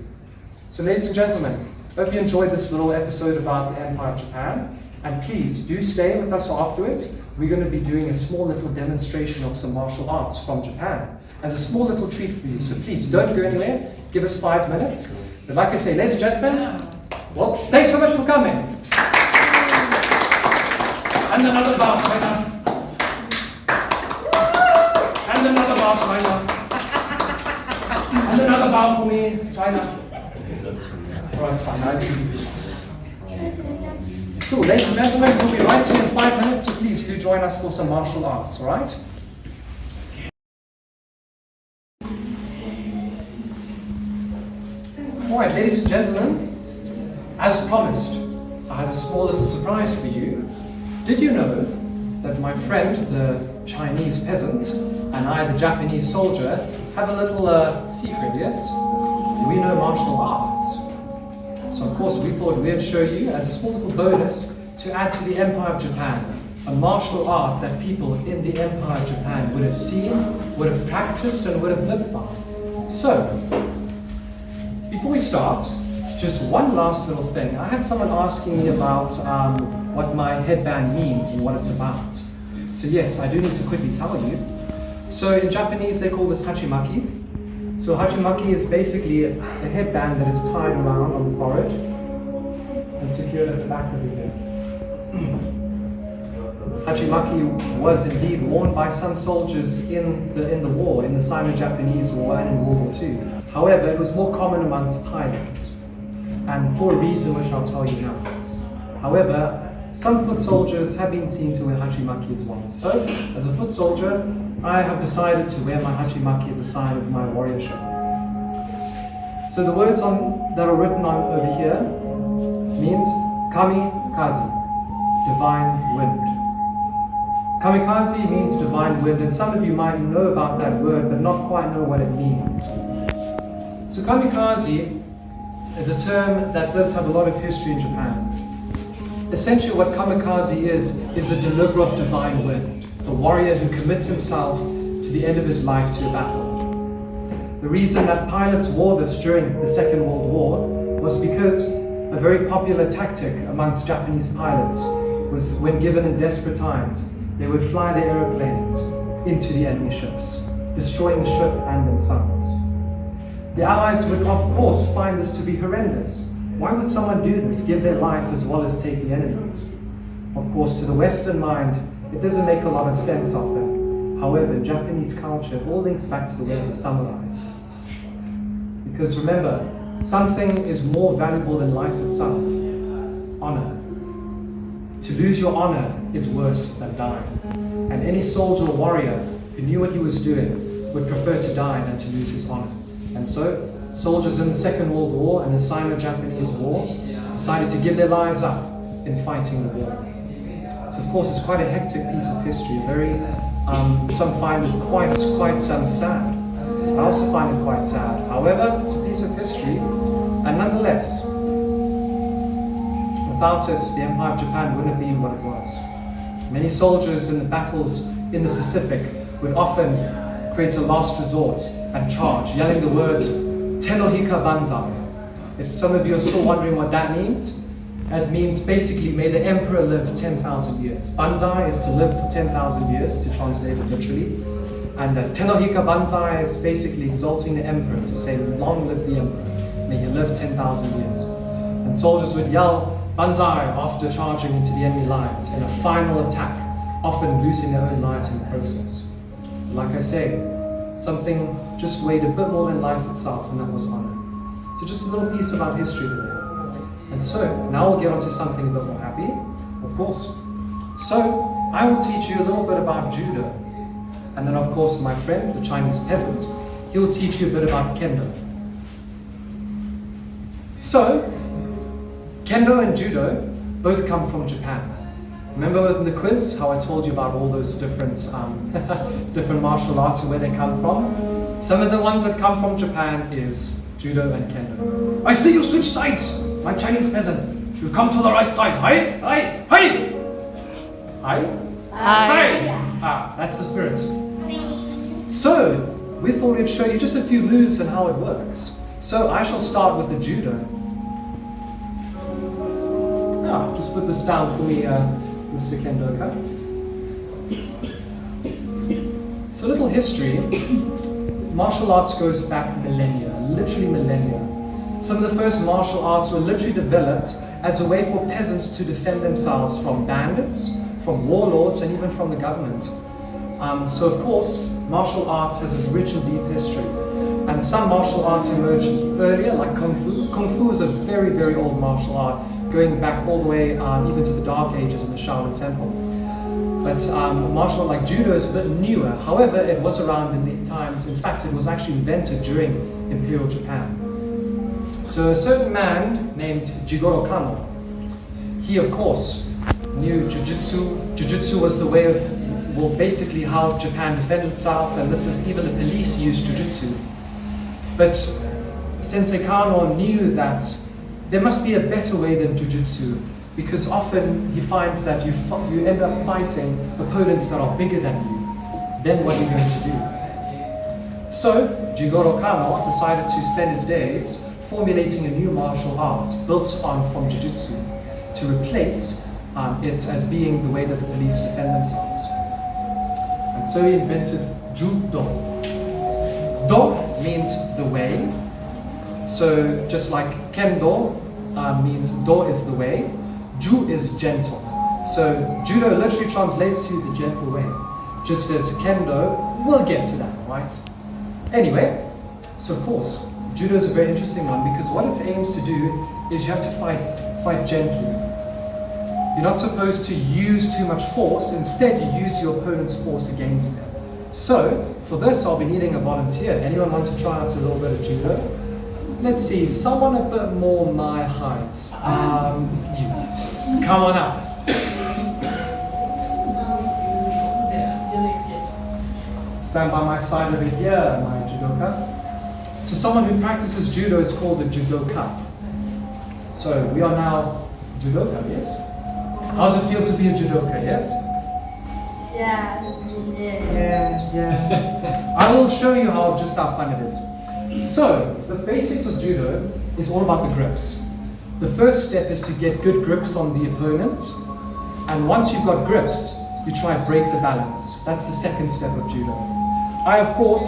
So, ladies and gentlemen, hope you enjoyed this little episode about the Empire of Japan. And please, do stay with us afterwards. We're going to be doing a small little demonstration of some martial arts from Japan as a small little treat for you. So please, don't go anywhere. Give us 5 minutes. But like I say, ladies and gentlemen, well, thanks so much for coming. And another bow, China. And another bow, China. And another bow for me, China. Right, fine. Cool, ladies and gentlemen, we'll be right here in 5 minutes, so please do join us for some martial arts, alright? Alright, ladies and gentlemen, as promised, I have a small little surprise for you. Did you know that my friend, the Chinese peasant, and I, the Japanese soldier, have a little secret, yes? We know martial arts. So of course we thought we'd show you as a small little bonus to add to the Empire of Japan, a martial art that people in the Empire of Japan would have seen, would have practiced, and would have lived by. So, before we start, just one last little thing. I had someone asking me about what my headband means and what it's about. So yes, I do need to quickly tell you. So in Japanese they call this hachimaki. So hachimaki is basically a headband that is tied around on the forehead and secured at the back of the head. Hachimaki was indeed worn by some soldiers in the war, in the Sino-Japanese War and in World War II. However, it was more common amongst pilots, and for a reason which I'll tell you now. However, some foot soldiers have been seen to wear hachimaki as well. So, as a foot soldier, I have decided to wear my hachimaki as a sign of my warriorship. So the words that are written on over here means kamikaze, divine wind. Kamikaze means divine wind, and some of you might know about that word but not quite know what it means. So kamikaze is a term that does have a lot of history in Japan. Essentially what kamikaze is the deliverer of divine wind, the warrior who commits himself to the end of his life to a battle. The reason that pilots wore this during the Second World War was because a very popular tactic amongst Japanese pilots was when given in desperate times, they would fly their aeroplanes into the enemy ships, destroying the ship and themselves. The Allies would of course find this to be horrendous. Why would someone do this, give their life as well as take the enemy's? Of course, to the Western mind, it doesn't make a lot of sense of them. However, in Japanese culture, it all links back to the way of the samurai. Because remember, something is more valuable than life itself. Honor. To lose your honor is worse than dying. And any soldier or warrior who knew what he was doing would prefer to die than to lose his honor. And so, soldiers in the Second World War and the Sino-Japanese War decided to give their lives up in fighting the war. So of course it's quite a hectic piece of history, some find it quite sad. I also find it quite sad. However, it's a piece of history, and nonetheless, without it, the Empire of Japan wouldn't have been what it was. Many soldiers in the battles in the Pacific would often create a last resort and charge, yelling the words, Tenohika Banzai. If some of you are still wondering what that means, it means basically, may the emperor live 10,000 years. Banzai is to live for 10,000 years, to translate it literally. And Tenohika Banzai is basically exalting the emperor, to say, long live the emperor, may he live 10,000 years. And soldiers would yell Banzai after charging into the enemy lines in a final attack, often losing their own lives in the process. Like I say, something just weighed a bit more than life itself, and that was honor. So just a little piece about history today. And so, now we'll get on to something a bit more happy, of course. So, I will teach you a little bit about judo. And then of course, my friend, the Chinese peasant, he will teach you a bit about kendo. So, kendo and judo both come from Japan. Remember in the quiz how I told you about all those different martial arts and where they come from? Some of the ones that come from Japan is judo and kendo. I see you switch sides, my Chinese peasant. You come to the right side. Hi, hi, hi. Hi? Hi. Ah, that's the spirit. So, we thought we'd show you just a few moves and how it works. So I shall start with the judo. Ah, just put this down for me, Mr. Kendoka. So, little history. Martial arts goes back millennia, literally millennia. Some of the first martial arts were literally developed as a way for peasants to defend themselves from bandits, from warlords, and even from the government. So of course, martial arts has a rich and deep history. And some martial arts emerged earlier, like Kung Fu. Kung Fu is a very, very old martial art, going back all the way even to the Dark Ages in the Shaolin Temple. But martial art like judo is a bit newer. However, it was around in the times, in fact, it was actually invented during Imperial Japan. So a certain man named Jigoro Kano, he of course knew Jiu-Jitsu. Jiu-Jitsu was the way of well, basically how Japan defended itself, and this is even the police use jujutsu. But Sensei Kano knew that there must be a better way than jujutsu, because often he finds that you end up fighting opponents that are bigger than you. Then what are you going to do? So Jigoro Kano decided to spend his days formulating a new martial art built from jujutsu to replace it as being the way that the police defend themselves. And so he invented Judo. Do means the way. So just like Kendo means do is the way, Ju is gentle. So Judo literally translates to the gentle way, just as Kendo, we'll get to that, right? Anyway, so of course, Judo is a very interesting one because what it aims to do is you have to fight gently. You're not supposed to use too much force, instead you use your opponent's force against them. So, for this I'll be needing a volunteer. Anyone want to try out a little bit of Judo? Let's see, someone a bit more my height. You. Come on up. Stand by my side over here, my judoka. So someone who practices judo is called a judoka. So we are now judoka, yes? How does it feel to be a judoka, yes? Yeah. I will show you just how fun it is. So, the basics of judo is all about the grips. The first step is to get good grips on the opponent, and once you've got grips, you try and break the balance. That's the second step of judo. I, of course,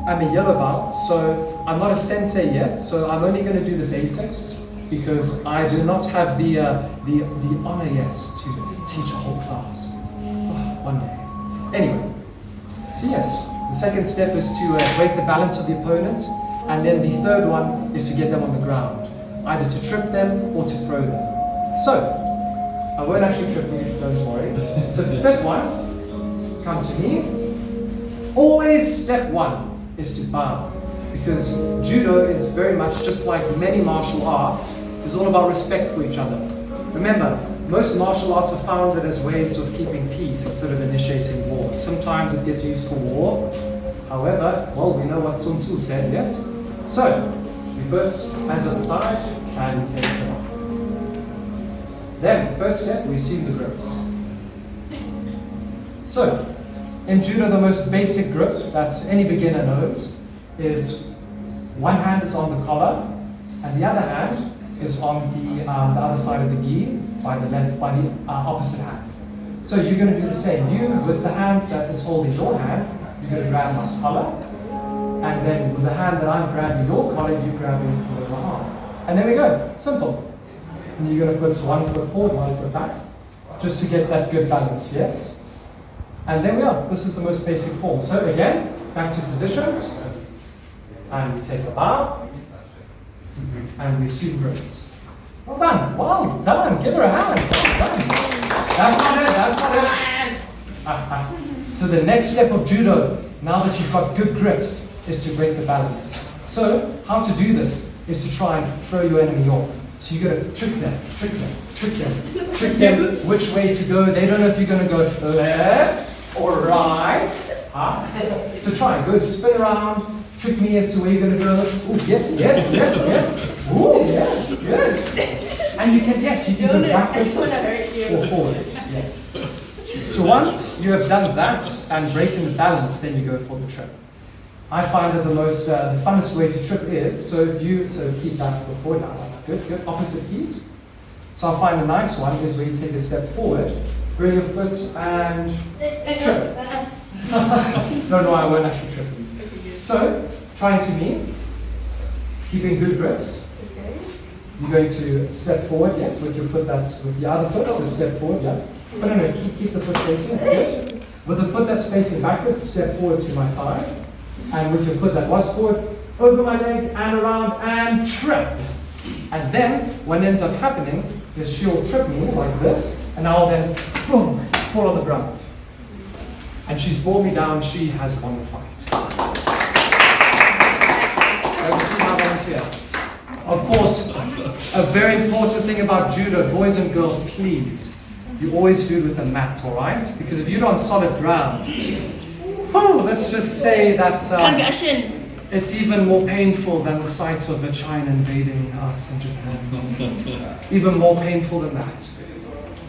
am a yellow belt, so I'm not a sensei yet, so I'm only going to do the basics, because I do not have the honor yet to teach a whole class. One day. Anyway, so yes, the second step is to break the balance of the opponent, and then the third one is to get them on the ground, either to trip them or to throw them. So, I won't actually trip you, don't worry. So step one, come to me. Always step one is to bow, because judo is very much just like many martial arts, it's all about respect for each other. Remember, most martial arts are founded as ways of keeping peace instead of initiating war. Sometimes it gets used for war. However, well, we know what Sun Tzu said, yes? So, we first, hands at the side, and we take them up. Then, first step, we assume the grips. So, in judo, the most basic grip that any beginner knows is one hand is on the collar, and the other hand is on the other side of the gi, by the opposite hand. So you're going to do the same. You, with the hand that is holding your hand, you're going to grab my collar, and then with the hand that I'm grabbing your collar, you grab it with my arm. And there we go. Simple. And you're going to put one foot forward, one foot back, just to get that good balance, yes? And there we are. This is the most basic form. So again, back to positions, and we take a bow, and we assume grips. Well done, well done, give her a hand, well done. That's not it. So the next step of judo, now that you've got good grips, is to break the balance. So, how to do this is to try and throw your enemy off. So you got to trick them, which way to go. They don't know if you're going to go left or right. So try, go spin around, trick me as to where you're going to go. Oh, yes. Oh, yes, good. And you can go backwards or forwards. Yes. So once you have done that and breaking the balance, then you go for the trip. I find that the funnest way to trip is, so keep that foot forward now. Good, opposite feet. So I find a nice one is where you take a step forward, bring your foot and trip. No, I won't actually trip you. So, trying to me, keeping good grips. You're going to step forward, yes, with your foot that's with the other foot, so step forward, yeah. But no, keep the foot facing, good. With the foot that's facing backwards, step forward to my side. And with your foot that was forward, over my leg and around and trip. And then, what ends up happening is she'll trip me like this, and I'll then, boom, fall on the ground. And she's brought me down, she has won the fight. Over to my volunteer. Of course, a very important thing about judo, boys and girls, please, you always do it with a mat, alright? Because if you're on solid ground, let's just say that Concussion. it's even more painful than the sight of China invading us in Japan. Even more painful than that.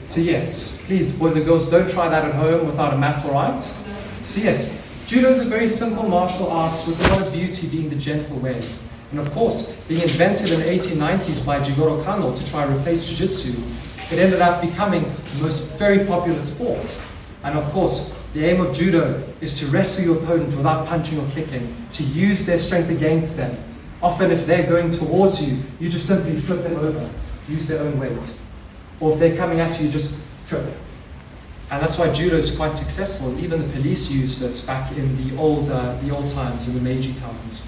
So yes, please, boys and girls, don't try that at home without a mat, alright? So yes, judo is a very simple martial arts with a lot of beauty being the gentle way. And of course, being invented in the 1890s by Jigoro Kano to try and replace jiu-jitsu, it ended up becoming the most very popular sport. And of course, the aim of judo is to wrestle your opponent without punching or kicking, to use their strength against them. Often if they're going towards you, you just simply flip them over, use their own weight. Or if they're coming at you, you just trip. And that's why judo is quite successful. Even the police used it back in the old times, in the Meiji times.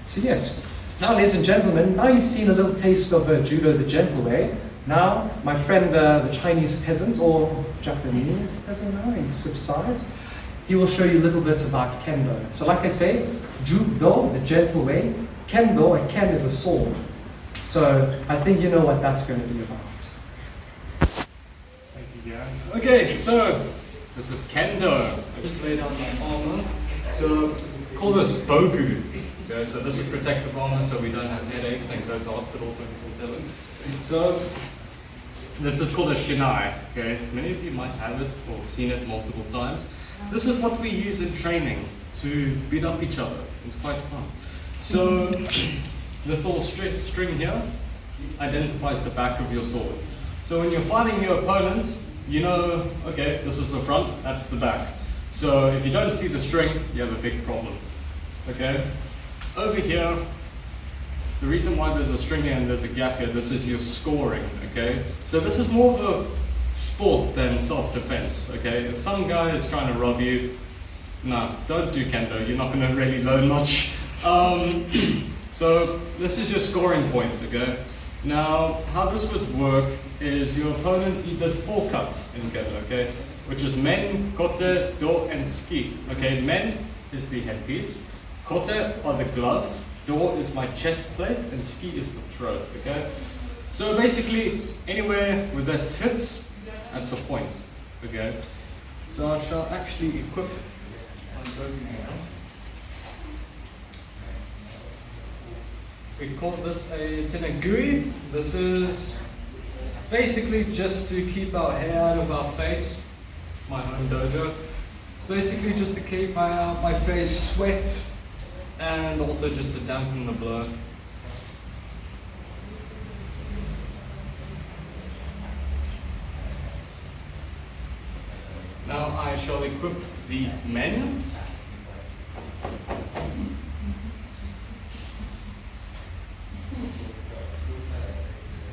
So yes, now ladies and gentlemen, now you've seen a little taste of judo the gentle way. Now, my friend, the Chinese peasant, or Japanese peasant now, he switched sides, he will show you a little bit about kendo. So like I say, judo, the gentle way, kendo, a ken is a sword. So I think you know what that's going to be about. Thank you, Gary. Okay, so this is kendo. I just lay down my armor. So call this bogu. Okay, so this is protective armor, so we don't have headaches and go to hospital 24/7. So this is called a shinai. Okay, many of you might have it or seen it multiple times. This is what we use in training to beat up each other. It's quite fun. So this little string here identifies the back of your sword. So when you're fighting your opponent, you know, okay, this is the front, that's the back. So if you don't see the string, you have a big problem. Okay? Over here, the reason why there's a string here and there's a gap here, this is your scoring, okay? So this is more of a sport than self-defense, okay? If some guy is trying to rob you, no, don't do kendo, you're not going to really learn much. So this is your scoring point, okay? Now, how this would work is your opponent, there's 4 cuts in kendo, okay? Which is men, kote, do, and ski, okay? Men is the headpiece, kote are the gloves, do is my chest plate, and ski is the throat, okay? So basically, anywhere where this hits, that's a point, okay? So I shall actually equip my bogu here. We call this a tenagui. This is basically just to keep our hair out of our face. It's my home dojo. It's basically just to keep my face sweat and also just to dampen the blow. Now I shall equip the men.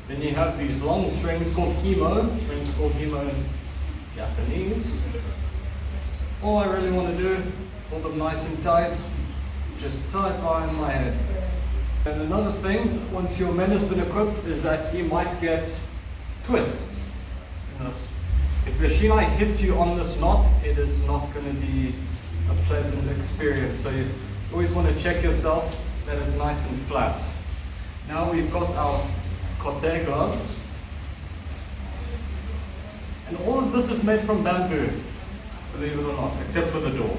Then you have these long strings called himo. Strings are called himo in Japanese. All I really want to do, hold them nice and tight, just tie it behind my head. And another thing, once your men has been equipped, is that you might get twists in this. If the shinai hits you on this knot, it is not going to be a pleasant experience. So you always want to check yourself that it's nice and flat. Now we've got our kote gloves. And all of this is made from bamboo, believe it or not, except for the door.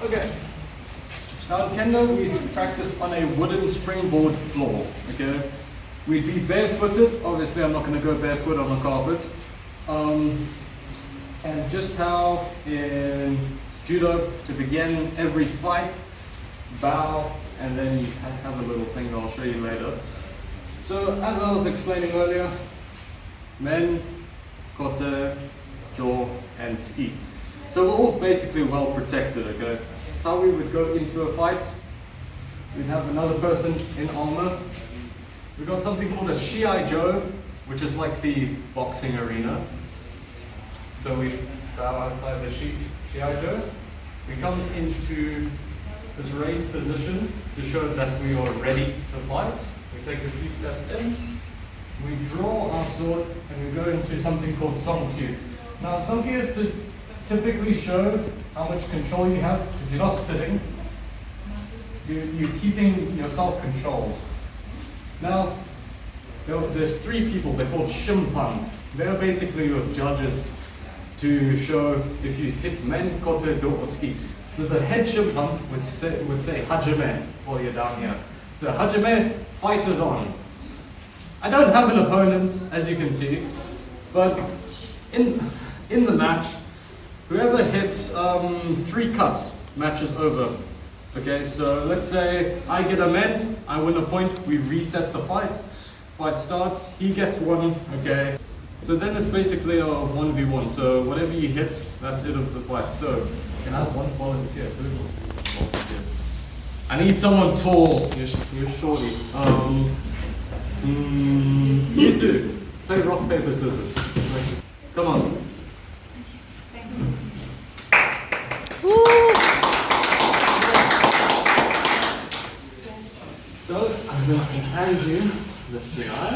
Okay. Now in kendo, we practice on a wooden springboard floor, okay? We'd be barefooted. Obviously, I'm not going to go barefoot on the carpet. And just how in judo, to begin every fight, bow, and then you have a little thing that I'll show you later. So, as I was explaining earlier, men, kote, do, and ski. So we're all basically well protected, okay? How we would go into a fight, we'd have another person in armor. We've got something called a 𝐤𝐻𝐻, which is like the boxing arena. So we bow outside the 𝐤𝐻𝐻. We come into this raised position to show that we are ready to fight. We take a few steps in, we draw our sword, and we go into something called 𝐿. Now 𝐿 is to typically show how much control you have, because you're not sitting, you're keeping yourself controlled. Now, there's 3 people, they're called shimpan. They're basically your judges to show if you hit men, kote, do, or ski. So the head shimpan would say hajime while you're down here. So hajime, fighters on. I don't have an opponent, as you can see, but in the match, whoever hits 3 cuts, match is over. Okay, so let's say I get a med, I win a point, we reset the fight. Fight starts, he gets 1, okay. So then it's basically a 1v1, so whatever you hit, that's it of the fight. So, can I have 1 volunteer? Who's volunteer? I need someone tall, you're shorty. You two, play rock, paper, scissors. Come on. So, I'm going to hand you the 3i.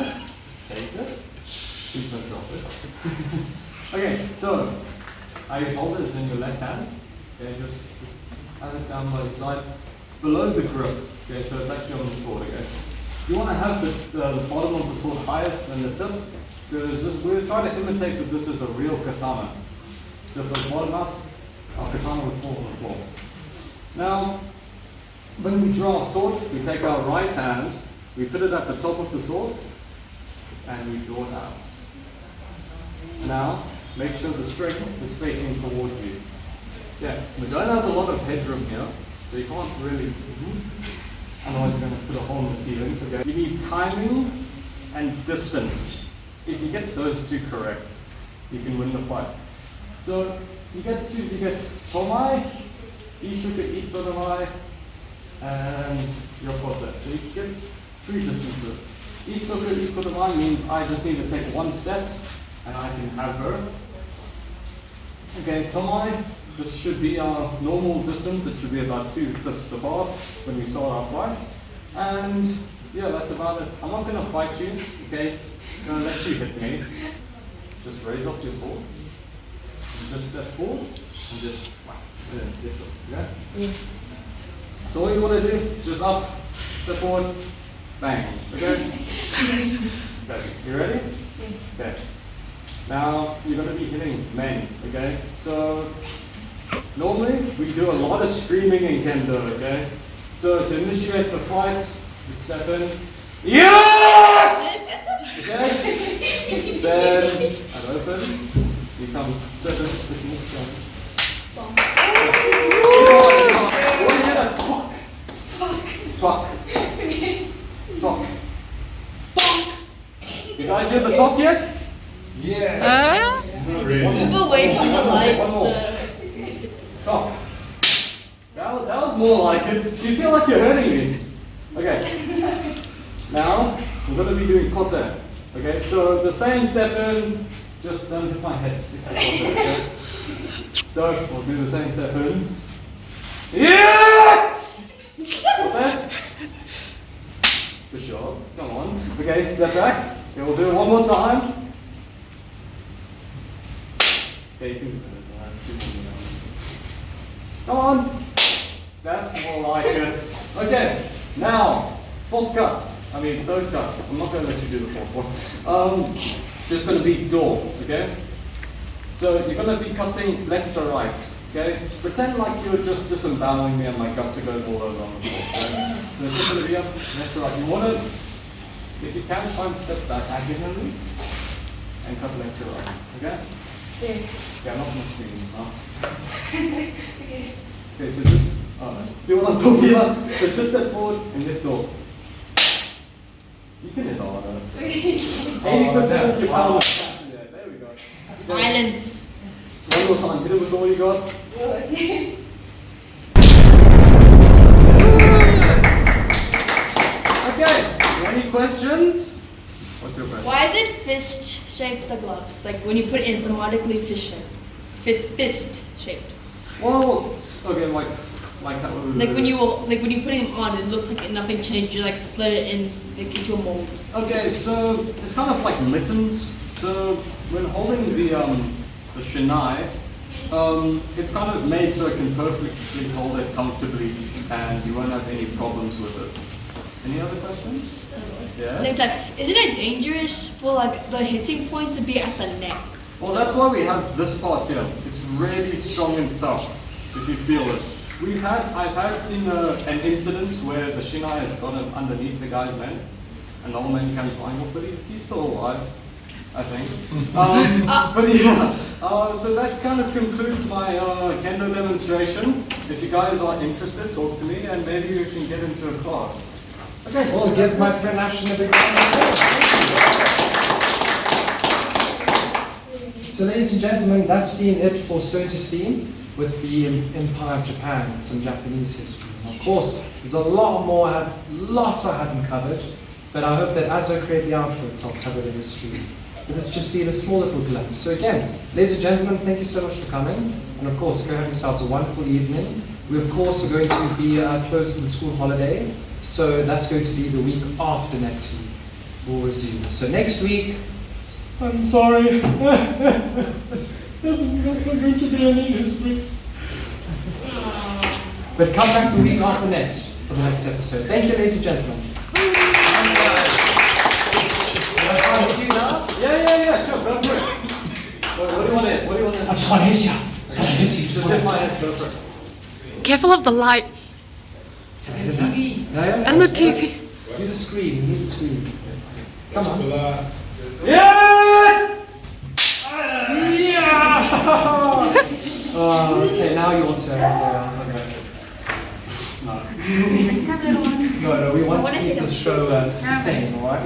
Take it. Please don't drop it. Okay, so I hold it in your left hand. Okay, just have it down by the side. Below the grip. Okay, so it's actually on the sword, okay? You want to have the bottom of the sword higher than the tip, because we're trying to imitate that this is a real katana. So if it's bottom up, our katana would fall on the floor. Now, when we draw a sword, we take our right hand, we put it at the top of the sword, and we draw it out. Now, make sure the string is facing towards you. Yeah, we don't have a lot of headroom here, so you can't really, otherwise you're going to put a hole in the ceiling. Okay. You need timing and distance. If you get those 2 correct, you can win the fight. So, you get Tomai, 𝐿𝐿𝐿𝐿𝐿𝐿𝐿𝐿𝐿𝐿𝐿𝐿𝐿𝐿𝐿𝐿, and your kote. So you get 3 distances. 𝐿𝐿𝐿𝐿𝐿𝐿𝐿𝐿 means I just need to take 1 step, and I can have her. Okay, Tomai, this should be our normal distance. It should be about 2 fists apart when we start our fight. And yeah, that's about it. I'm not going to fight you, okay? I'm going to let you hit me. Just raise up your sword. And just step forward and just whack. And then hit us, okay? Yeah. So all you want to do is just up, step forward, bang, okay? Okay, you ready? Okay. Now, you're going to be hitting men, okay? So, normally, we do a lot of screaming in kendo, okay? So, to initiate the fight, you step in, yeah! Okay? Then, and open, you come, step in, push me, what is it? A twak. Twak. You guys hear the talk yet? Yeah. Move away from the lights. Talk. That was more like it. Do you feel like you're hurting me? Okay. Now, we're going to be doing kote. Okay, so the same step in, just don't hit my head. Okay? So, we'll do the same step in. Yeah! Kote. Good job. Come on. Okay, step back. Okay, we'll do it one more time. Okay, you can come on. That's more like it. Okay, now, third cut. I'm not going to let you do the 4th one. Just going to be door, okay? So you're going to be cutting left to right, okay? Pretend like you're just disemboweling me and my guts are going all over on the floor, okay? So it's just going to be up, left to right. You want to, if you can, try and step back accurately and cut left to right, okay? Yeah, not much things, huh? Okay, so just, see what I'm talking about? So just step forward and hit door. You can hit all of them. 80% of your power. Yeah, there we go. Violence. One more time, hit it with all you got. Okay, any questions? What's your question? Why is it fist shaped, the gloves? Like when you put it in, it's automatically fist shaped. Fist shaped. Well, okay, like how like when you put it on, it looked like nothing changed. You like slid it in like into a mold. Okay, so it's kind of like mittens. So when holding the shinai, it's kind of made so it can perfectly hold it comfortably, and you won't have any problems with it. Any other questions? Yes? Same time, isn't it dangerous for like the hitting point to be at the neck? Well, that's why we have this part here. It's really strong and tough, if you feel it. I've seen an incident where the shinai has gotten underneath the guy's neck, and the whole man came flying off, but he's still alive, I think. But yeah, so that kind of concludes my kendo demonstration. If you guys are interested, talk to me, and maybe you can get into a class. Okay, well, give my friend Ashton a big round of applause. So, ladies and gentlemen, that's been it for Stone to Steam with the Empire of Japan, with some Japanese history. And of course, there's a lot more, lots I haven't covered, but I hope that as I create the outfits, I'll cover the history. But this has just been a small little glimpse. So again, ladies and gentlemen, thank you so much for coming. And of course, go have yourselves a wonderful evening. We of course are going to be closed for the school holiday. So that's going to be the week after next week. We'll resume. So next week, I'm sorry. There's not going to be any history. But come back the week after next for the next episode. Thank you, ladies and gentlemen. Yeah, sure, go for it. What do you want to hit? What do you want to hit? I just want to hit you. Just hit my head, go for it. Careful of the light And the TV. and the TV. Do the screen. You need the screen. Come on. Yeah! Okay, now your turn. No, we want to keep the show sane, alright?